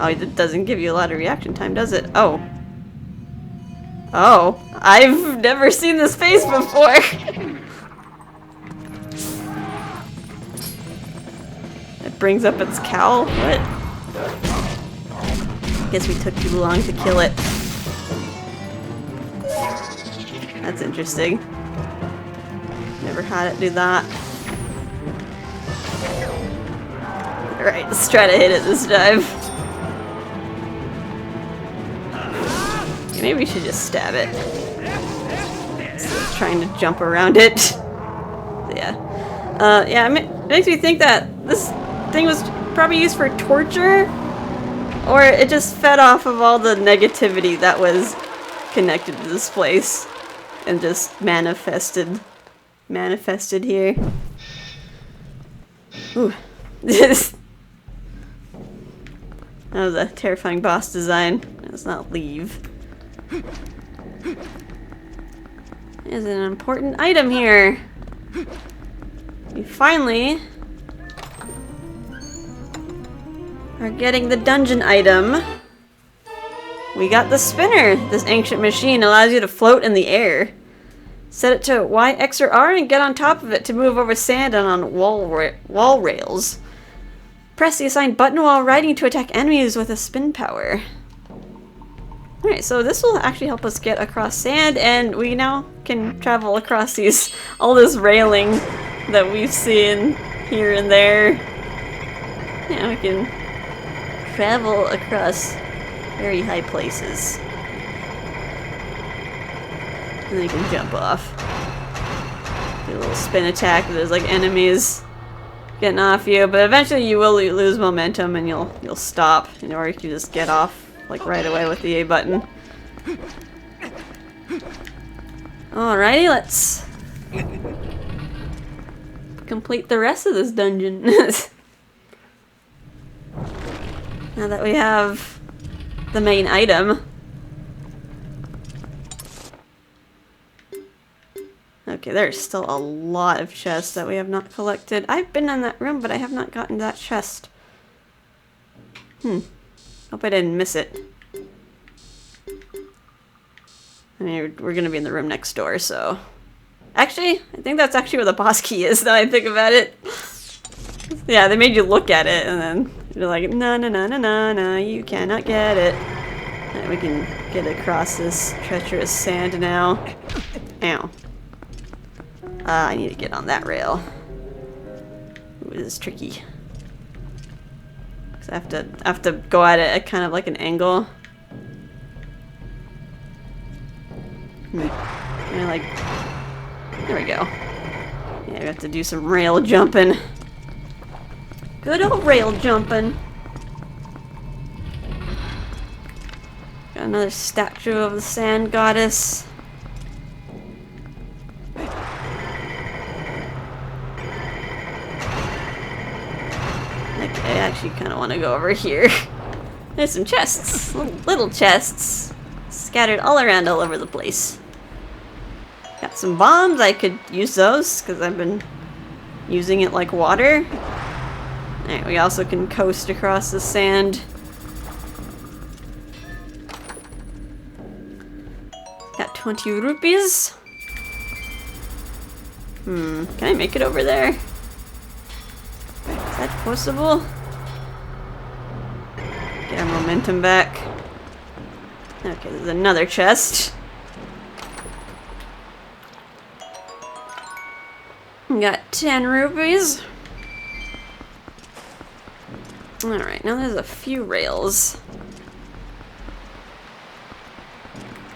Oh, it doesn't give you a lot of reaction time, does it? Oh. Oh. I've never seen this face before! It brings up its cowl? What? Guess we took too long to kill it. That's interesting. Never had it do that. Alright, let's try to hit it this time. Maybe we should just stab it. Instead of trying to jump around it. So yeah. Yeah, it makes me think that this thing was probably used for torture. Or it just fed off of all the negativity that was connected to this place. And just manifested here. Ooh. That was a terrifying boss design. Let's not leave. There's an important item here. We finally are getting the dungeon item. We got the spinner. This ancient machine allows you to float in the air. Set it to Y, X, or R and get on top of it to move over sand and on wall rails. Press the assigned button while riding to attack enemies with a spin power. Alright, so this will actually help us get across sand, and we now can travel across all this railing that we've seen here and there. Yeah, we can travel across very high places. And then you can jump off. Do a little spin attack if there's like enemies getting off you, but eventually you will lose momentum and you'll stop, or you can just get off like right away with the A button. Alrighty, let's complete the rest of this dungeon. Now that we have the main item. Okay, there's still a lot of chests that we have not collected. I've been in that room, but I have not gotten that chest. Hope I didn't miss it. I mean, we're gonna be in the room next door, so... Actually, I think that's actually where the boss key is, now I think about it. Yeah, they made you look at it, and then you're like, no, you cannot get it. Alright, we can get across this treacherous sand now. Ow. I need to get on that rail. Ooh, this is tricky. I have to go at it at kind of like an angle. And like, there we go. Yeah, we have to do some rail jumping. Good old rail jumping. Got another statue of the sand goddess. actually kind of want to go over here. There's some chests. Little chests. Scattered all around all over the place. Got some bombs. I could use those because I've been using it like water. Alright, we also can coast across the sand. Got 20 rupees. Can I make it over there? Is that possible? Get our momentum back. Okay, there's another chest. We got 10 rupees. Alright, now there's a few rails.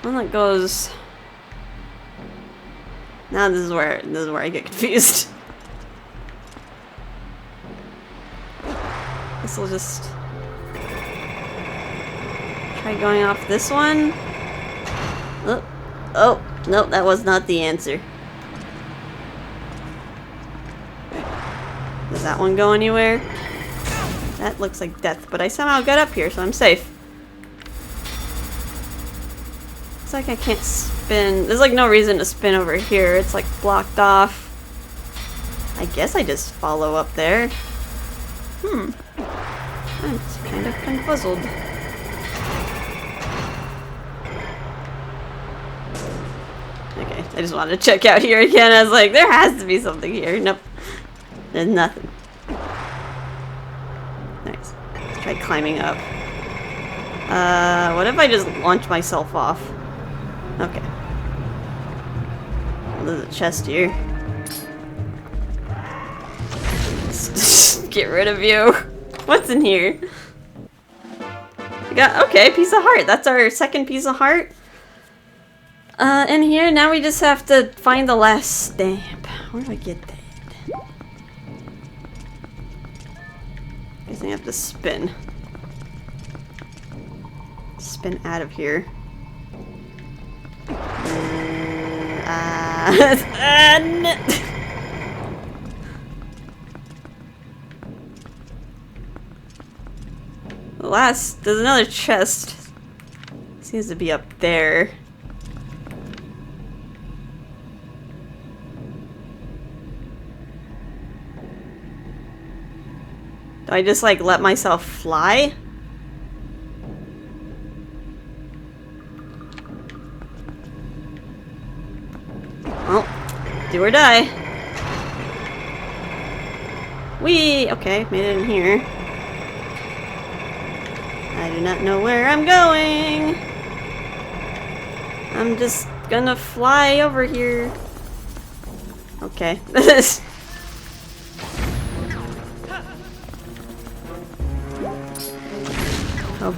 One that goes... Now this is where I get confused. This will just try going off this one. Oh, nope, that was not the answer. Does that one go anywhere? That looks like death, but I somehow got up here, so I'm safe. Looks like I can't spin. There's like no reason to spin over here. It's like blocked off. I guess I just follow up there. I'm kind of confuzzled. Okay, I just wanted to check out here again. I was like, there has to be something here. Nope. There's nothing. Nice. Let's try climbing up. What if I just launch myself off? Okay. Well, there's a chest here. Let's get rid of you. What's in here? We got, okay, piece of heart. That's our second piece of heart. In here, now we just have to find the last stamp. Where do I get that? I guess I have to spin. Spin out of here. Last, there's another chest. Seems to be up there. Do I just like let myself fly? Well, do or die. Whee! Okay, made it in here. I do not know where I'm going. I'm just gonna fly over here. Okay.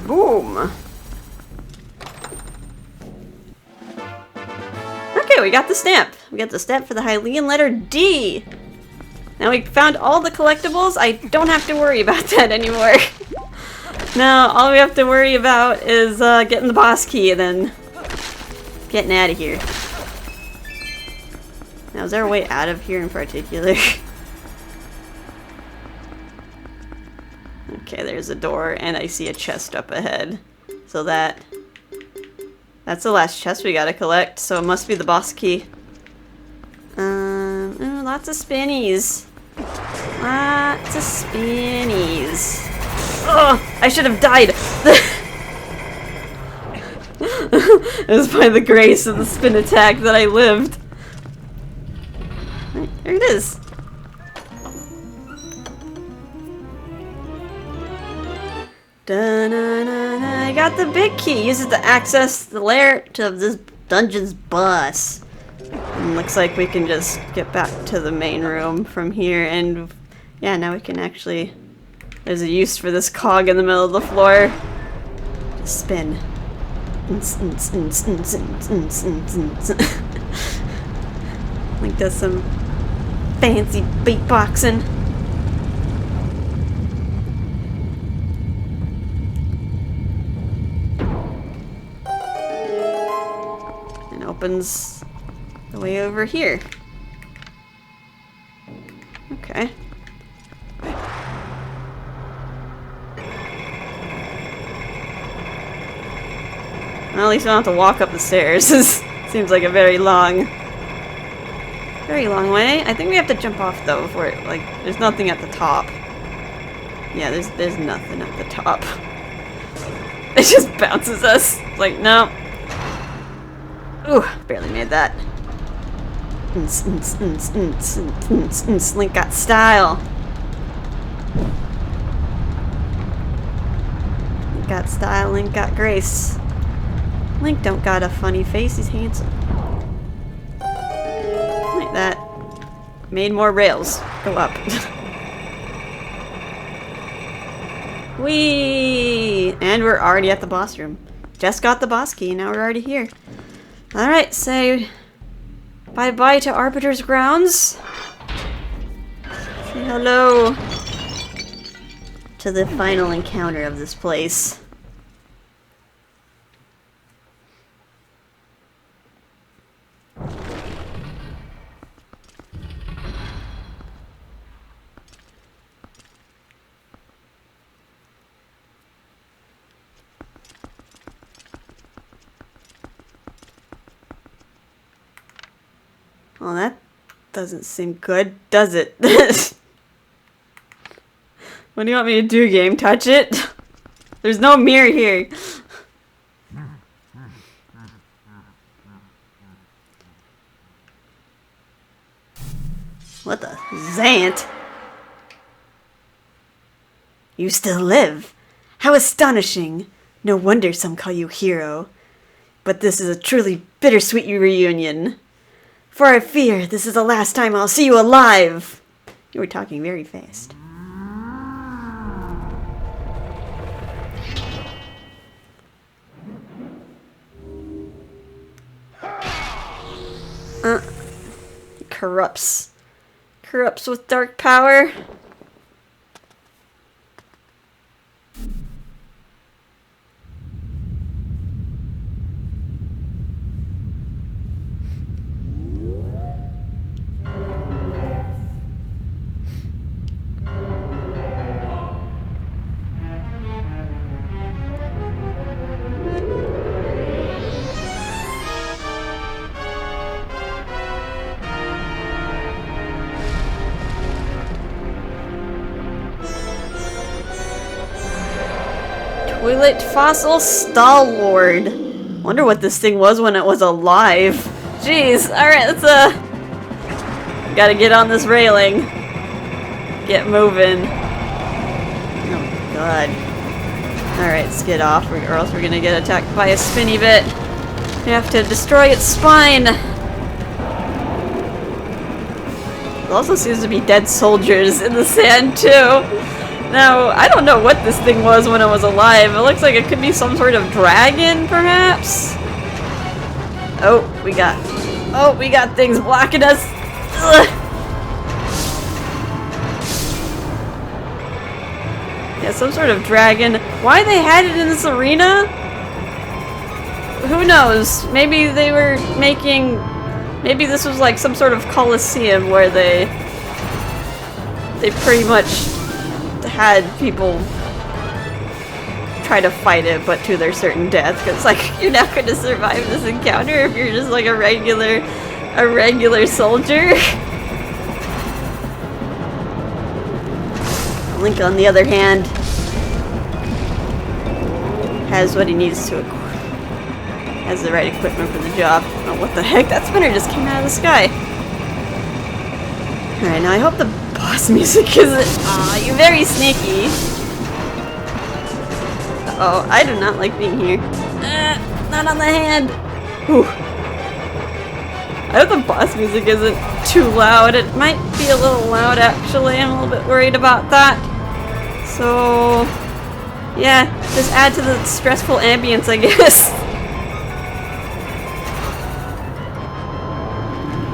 Boom. Okay, we got the stamp. We got the stamp for the Hylian letter D. Now we found all the collectibles. I don't have to worry about that anymore. Now all we have to worry about is getting the boss key and then getting out of here. Now is there a way out of here in particular? Okay, there's a door, and I see a chest up ahead. So that's the last chest we gotta collect, so it must be the boss key. Lots of spinnies. Lots of spinnies. Oh, I should have died! It was by the grace of the spin attack that I lived. Right, there it is. I got the big key. Use it to access the lair to this dungeon's boss. And looks like we can just get back to the main room from here. And yeah, now we can actually... There's a use for this cog in the middle of the floor. Just spin. Like does some fancy beatboxing. Opens the way over here. Well, at least we don't have to walk up the stairs. Seems like a very long way. I think we have to jump off though before it, like, there's nothing at the top. Yeah, there's nothing at the top. It just bounces us. It's like, no. Ooh, barely made that. Link got style. Link got style, Link got grace. Link don't got a funny face, he's handsome. Like that. Made more rails. Go up. Whee! And we're already at the boss room. Just got the boss key, now we're already here. Alright, say bye-bye to Arbiter's grounds. Say hello to the final encounter of this place. Well, that doesn't seem good, does it? What do you want me to do, game? Touch it? There's no mirror here. What the? Zant? You still live? How astonishing. No wonder some call you hero. But this is a truly bittersweet reunion. For I fear this is the last time I'll see you alive. You were talking very fast. Corrupts. Corrupts with dark power. Twilight fossil stalwart. Wonder what this thing was when it was alive. Jeez. Alright, let's gotta get on this railing. Get moving. Oh god. Alright, let's get off or else we're gonna get attacked by a spinny bit. We have to destroy its spine. There also seems to be dead soldiers in the sand too. Now, I don't know what this thing was when it was alive. It looks like it could be some sort of dragon, perhaps? Oh, we got things blocking us. Ugh. Yeah, some sort of dragon. Why they had it in this arena? Who knows? Maybe they were making... Maybe this was like some sort of coliseum where they pretty much had people try to fight it, but to their certain death. Because like you're not going to survive this encounter if you're just like a regular soldier. Link, on the other hand, has what he needs to equip. Has the right equipment for the job. Oh, what the heck? That spinner just came out of the sky. Alright, now I hope the boss music isn't... Aw, you're very sneaky. Uh-oh, I do not like being here. Not on the hand. Whew. I hope the boss music isn't too loud. It might be a little loud, actually. I'm a little bit worried about that. So... yeah, just add to the stressful ambience, I guess.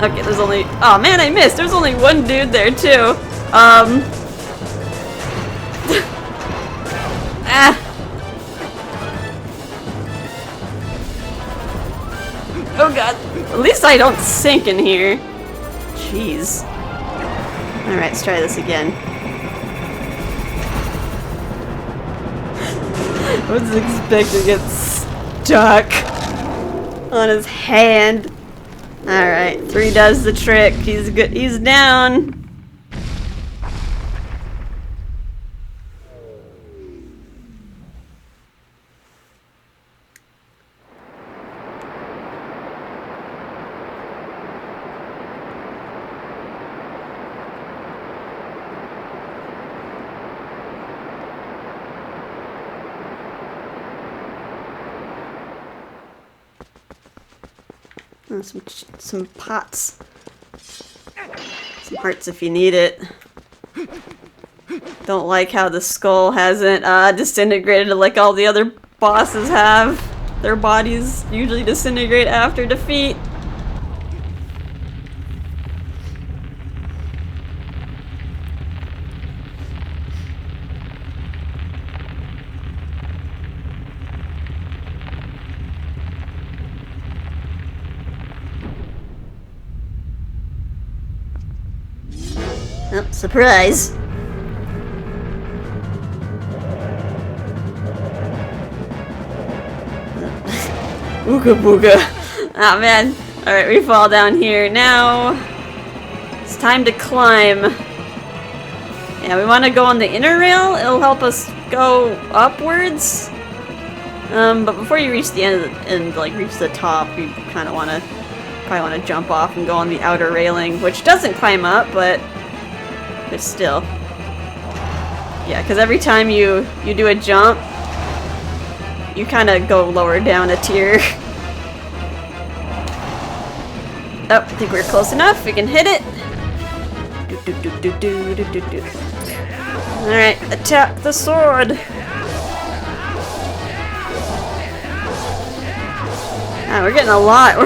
Okay, there's only... oh man, I missed! There's only one dude there, too. Ah! Oh god. At least I don't sink in here. Jeez. Alright, let's try this again. I was expecting to get stuck. on his hand. Alright, 3 does the trick. He's good. He's down. Oh, some pots. Some hearts if you need it. Don't like how the skull hasn't disintegrated like all the other bosses have. Their bodies usually disintegrate after defeat. Oh, surprise! Ooga booga! Ah, man. Alright, we fall down here. Now, it's time to climb. Yeah, we want to go on the inner rail. It'll help us go upwards. But before you reach the end and like reach the top, you kind of probably want to jump off and go on the outer railing, which doesn't climb up, but still. Yeah, because every time you do a jump, you kind of go lower down a tier. Oh, I think we're close enough. We can hit it. Alright, attack the sword. Ah, we're getting a lot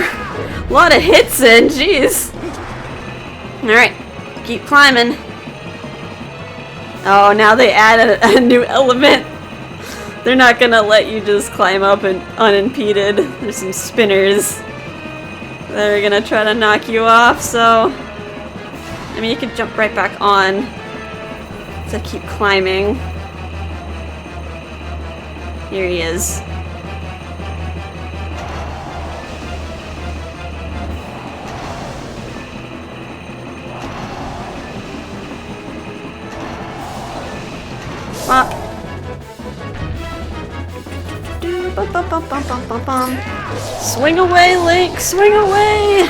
of hits in. Jeez. Alright, keep climbing. Oh, now they added a new element. They're not gonna let you just climb up and unimpeded. There's some spinners that are gonna try to knock you off, so... I mean, you can jump right back on. So keep climbing. Here he is. Swing away, Link! Swing away!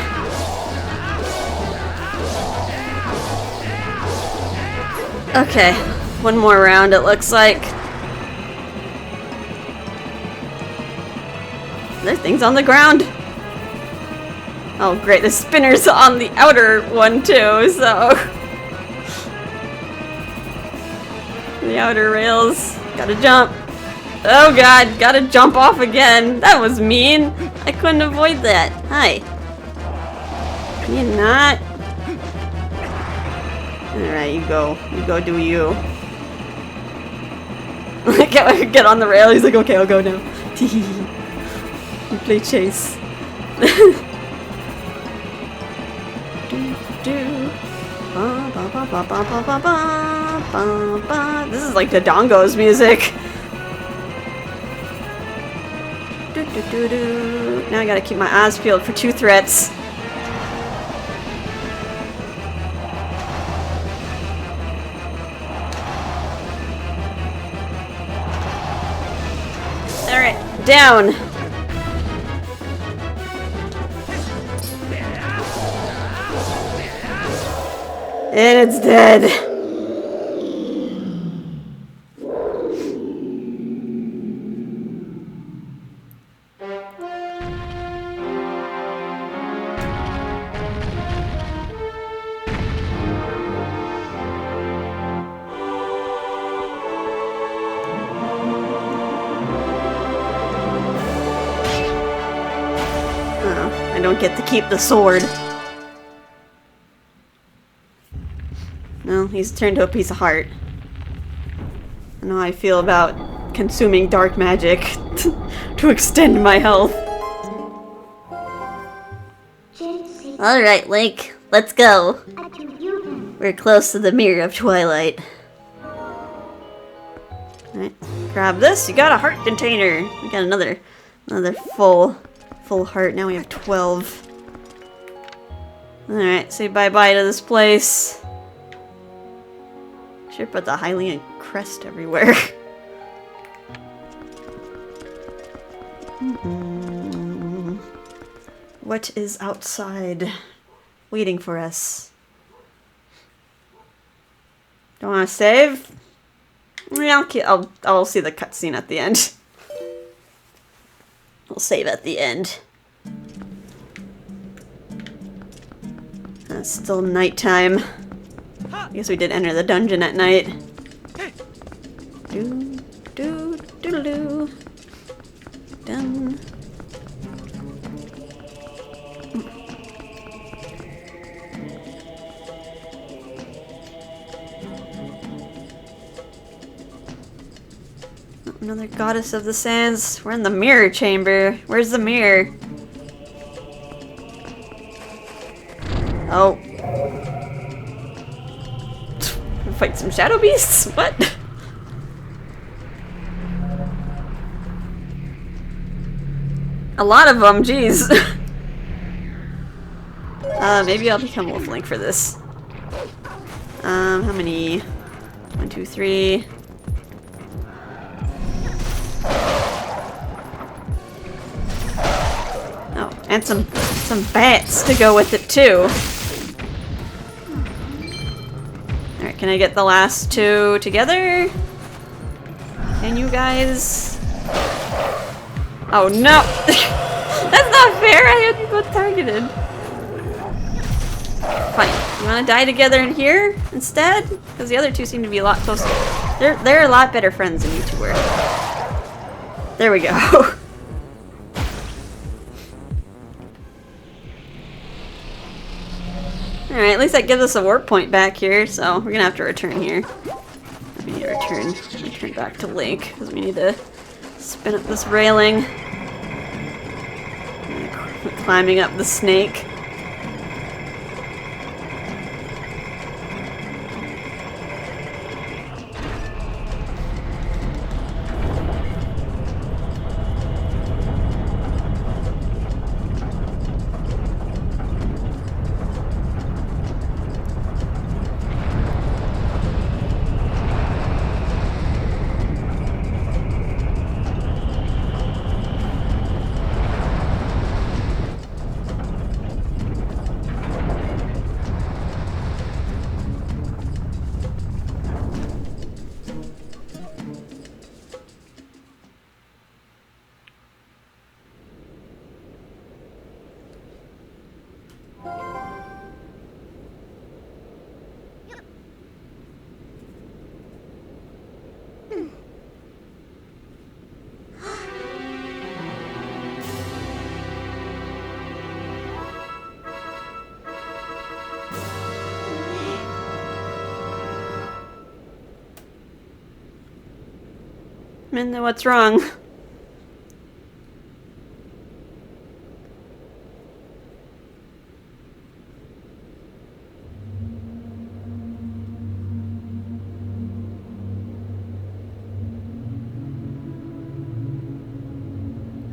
Okay, one more round it looks like. There's things on the ground. Oh great, the spinner's on the outer one too, so... The outer rails. Gotta jump. Oh god, gotta jump off again. That was mean. I couldn't avoid that. Hi. Can you not? Alright, you go do you. Get on the rail. He's like, okay, I'll go now. You play chase. This is like the Dongos music. Now I gotta keep my eyes peeled for 2 threats. Alright, down. And it's dead. I don't get to keep the sword. No, he's turned to a piece of heart. I know how I feel about consuming dark magic to extend my health. Alright, Link, let's go. We're close to the mirror of Twilight. Alright, grab this. You got a heart container. We got another full full heart. Now we have 12. Alright, say bye-bye to this place. Should put the Hylian crest everywhere. What is outside waiting for us? Don't want to save? Yeah, I'll see the cutscene at the end. I'll save at the end. It's still nighttime. I guess we did enter the dungeon at night. Do do do do. Done. Another goddess of the sands. We're in the mirror chamber. Where's the mirror? Oh. Fight some shadow beasts? What? A lot of them, jeez. Maybe I'll become Wolflink for this. How many? 1, 2, 3. Oh, and some bats to go with it too. Alright, can I get the last 2 together? Can you guys? Oh no! That's not fair! I had you both targeted. Fine. You wanna die together in here instead? Because the other 2 seem to be a lot closer. They're a lot better friends than you 2 were. There we go. Alright, at least that gives us a warp point back here, so we're gonna have to return here. We need to return back to Link, because we need to spin up this railing. Climbing up the snake. Minna, what's wrong?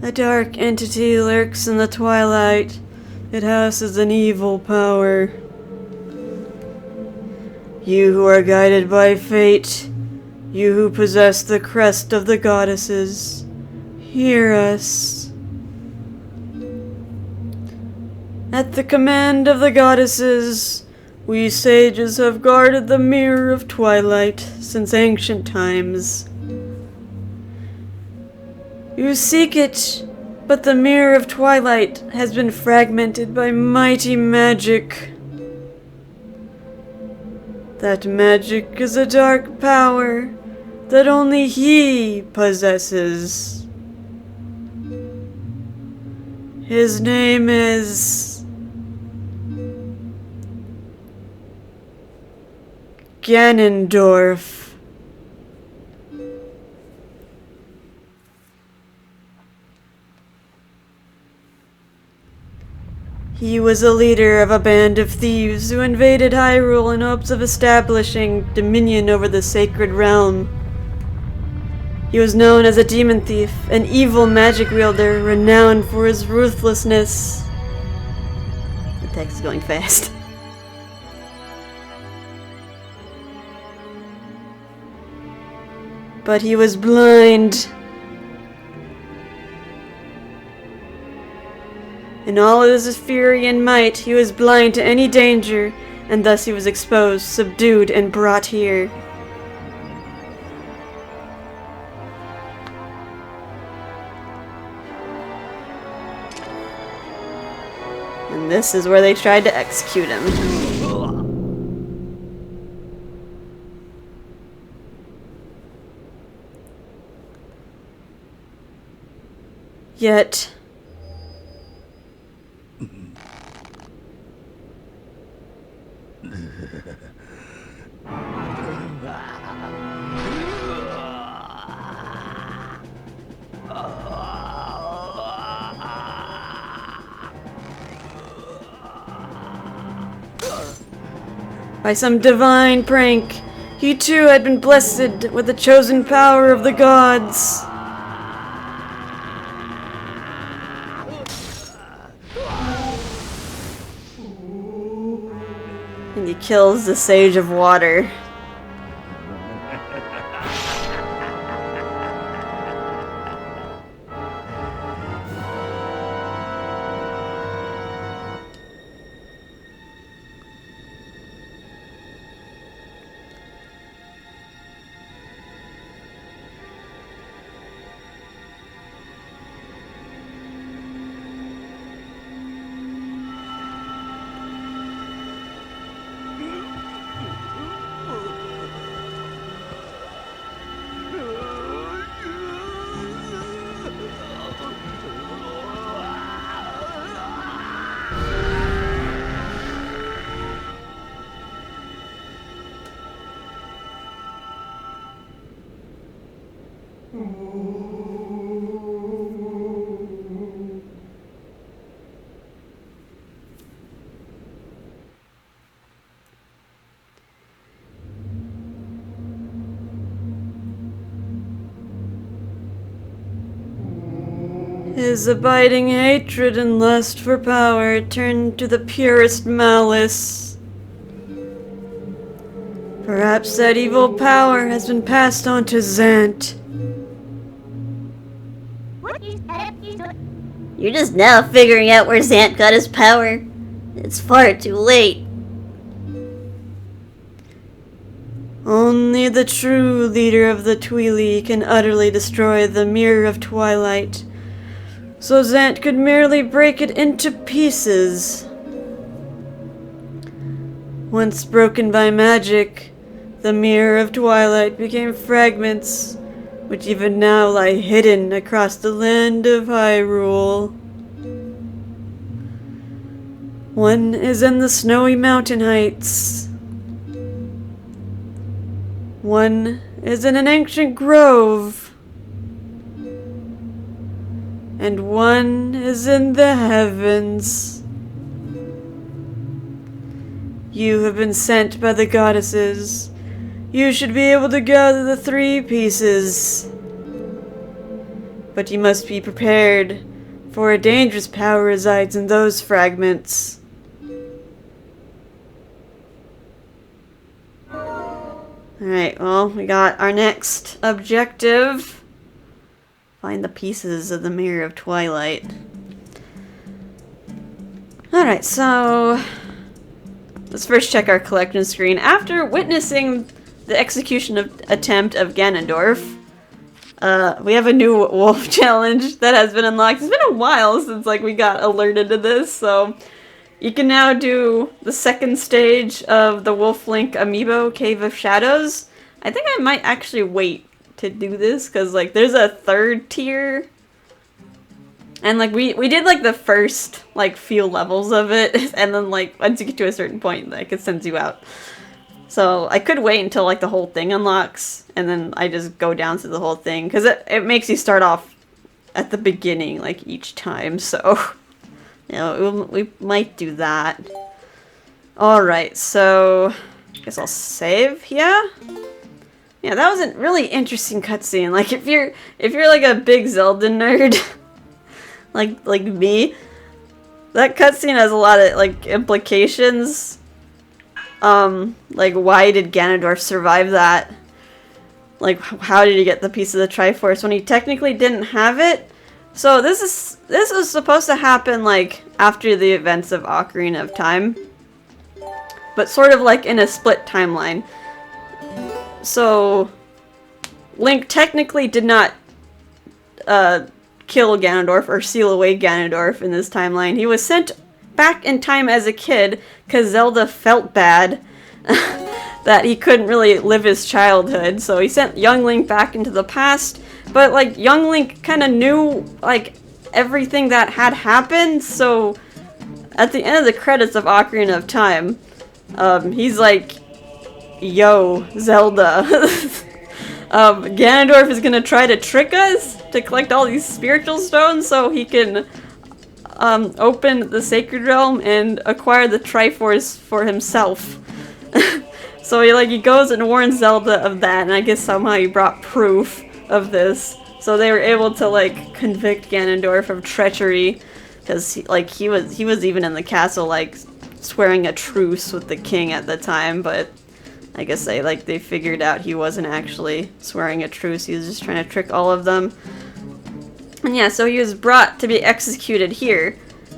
A dark entity lurks in the twilight. It houses an evil power. You who are guided by fate, you who possess the crest of the goddesses, hear us. At the command of the goddesses, we sages have guarded the mirror of Twilight since ancient times. You seek it, but the mirror of Twilight has been fragmented by mighty magic. That magic is a dark power that only he possesses. His name is Ganondorf. He was a leader of a band of thieves who invaded Hyrule in hopes of establishing dominion over the sacred realm. He was known as a demon thief, an evil magic wielder renowned for his ruthlessness. The text is going fast. But he was blind. In all of his fury and might, he was blind to any danger, and thus he was exposed, subdued, and brought here. And this is where they tried to execute him. Yet... by some divine prank, he too had been blessed with the chosen power of the gods. And he kills the Sage of Water. His abiding hatred and lust for power turned to the purest malice. Perhaps that evil power has been passed on to Zant. You're just now figuring out where Zant got his power. It's far too late. Only the true leader of the Twilight can utterly destroy the Mirror of Twilight, so Zant could merely break it into pieces. Once broken by magic, the Mirror of Twilight became fragments, which even now lie hidden across the land of Hyrule. One is in the snowy mountain heights. One is in an ancient grove. And one is in the heavens. You have been sent by the goddesses. You should be able to gather the 3 pieces. But you must be prepared, for a dangerous power resides in those fragments. Alright, well, we got our next objective. Find the pieces of the Mirror of Twilight. Alright, so let's first check our collection screen. After witnessing the execution attempt of Ganondorf, we have a new wolf challenge that has been unlocked. It's been a while since we got alerted to this, so you can now do the second stage of the Wolf Link Amiibo Cave of Shadows. I think I might actually wait to do this because there's a 3rd tier, and we did the first few levels of it, and then once you get to a certain point it sends you out. So I could wait until the whole thing unlocks, and then I just go down to the whole thing, because it makes you start off at the beginning each time. So we might do that. Alright, so I guess I'll save here. Yeah, that was a really interesting cutscene. Like if you're like a big Zelda nerd, like me, that cutscene has a lot of like implications. Like why did Ganondorf survive that? Like how did he get the piece of the Triforce when he technically didn't have it? So this was supposed to happen like after the events of Ocarina of Time, but sort of like in a split timeline. So Link technically did not kill Ganondorf or seal away Ganondorf in this timeline. He was sent back in time as a kid because Zelda felt bad that he couldn't really live his childhood. So he sent young Link back into the past, but like young Link kind of knew like everything that had happened. So at the end of the credits of Ocarina of Time, he's like, yo, Zelda, Ganondorf is gonna try to trick us to collect all these spiritual stones so he can open the Sacred Realm and acquire the Triforce for himself. So he goes and warns Zelda of that, and I guess somehow he brought proof of this. So they were able to like convict Ganondorf of treachery, because he was even in the castle like swearing a truce with the king at the time, but I guess they figured out he wasn't actually swearing a truce. He was just trying to trick all of them. And yeah, so he was brought to be executed here.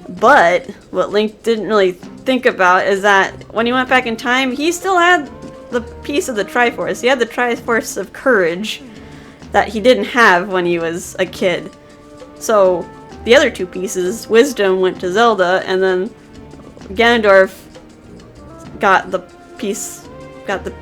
But what Link didn't really think about is that when he went back in time, he still had the piece of the Triforce. He had the Triforce of Courage that he didn't have when he was a kid. So the other two pieces, Wisdom, went to Zelda, and then Ganondorf got the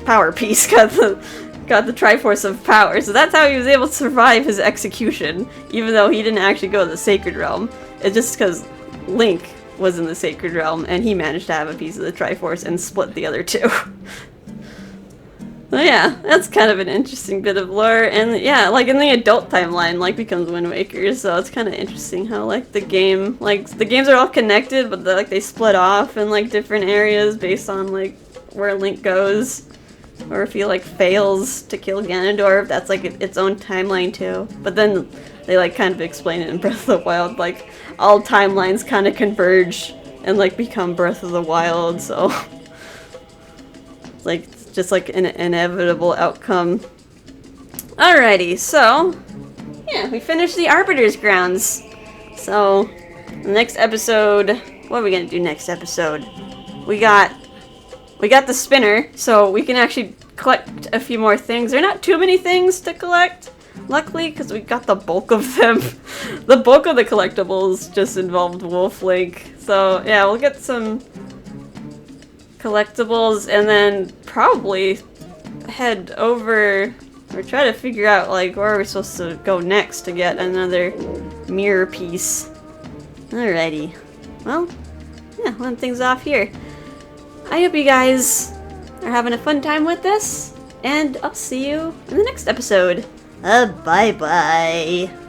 power piece, got the Triforce of Power. So that's how he was able to survive his execution, even though he didn't actually go to the Sacred Realm. It's just because Link was in the Sacred Realm and he managed to have a piece of the Triforce and split the other two. So yeah, that's kind of an interesting bit of lore. And yeah, like in the adult timeline, like becomes Wind Waker, so it's kind of interesting how like the games are all connected, but they split off in like different areas based on like where Link goes, or if he like fails to kill Ganondorf, that's like its own timeline too. But then they like kind of explain it in Breath of the Wild, like all timelines kind of converge and like become Breath of the Wild, so like it's just like an inevitable outcome. Alrighty, so yeah, we finished the Arbiter's grounds. So the next episode, what are we gonna do next episode? We got the spinner, so we can actually collect a few more things. There are not too many things to collect, luckily, because we got the bulk of them. The bulk of the collectibles just involved Wolf Link. So yeah, we'll get some collectibles and then probably head over or try to figure out like where we're supposed to go next to get another mirror piece. Alrighty. Well, yeah, we'll end things off here. I hope you guys are having a fun time with this, and I'll see you in the next episode. Bye-bye.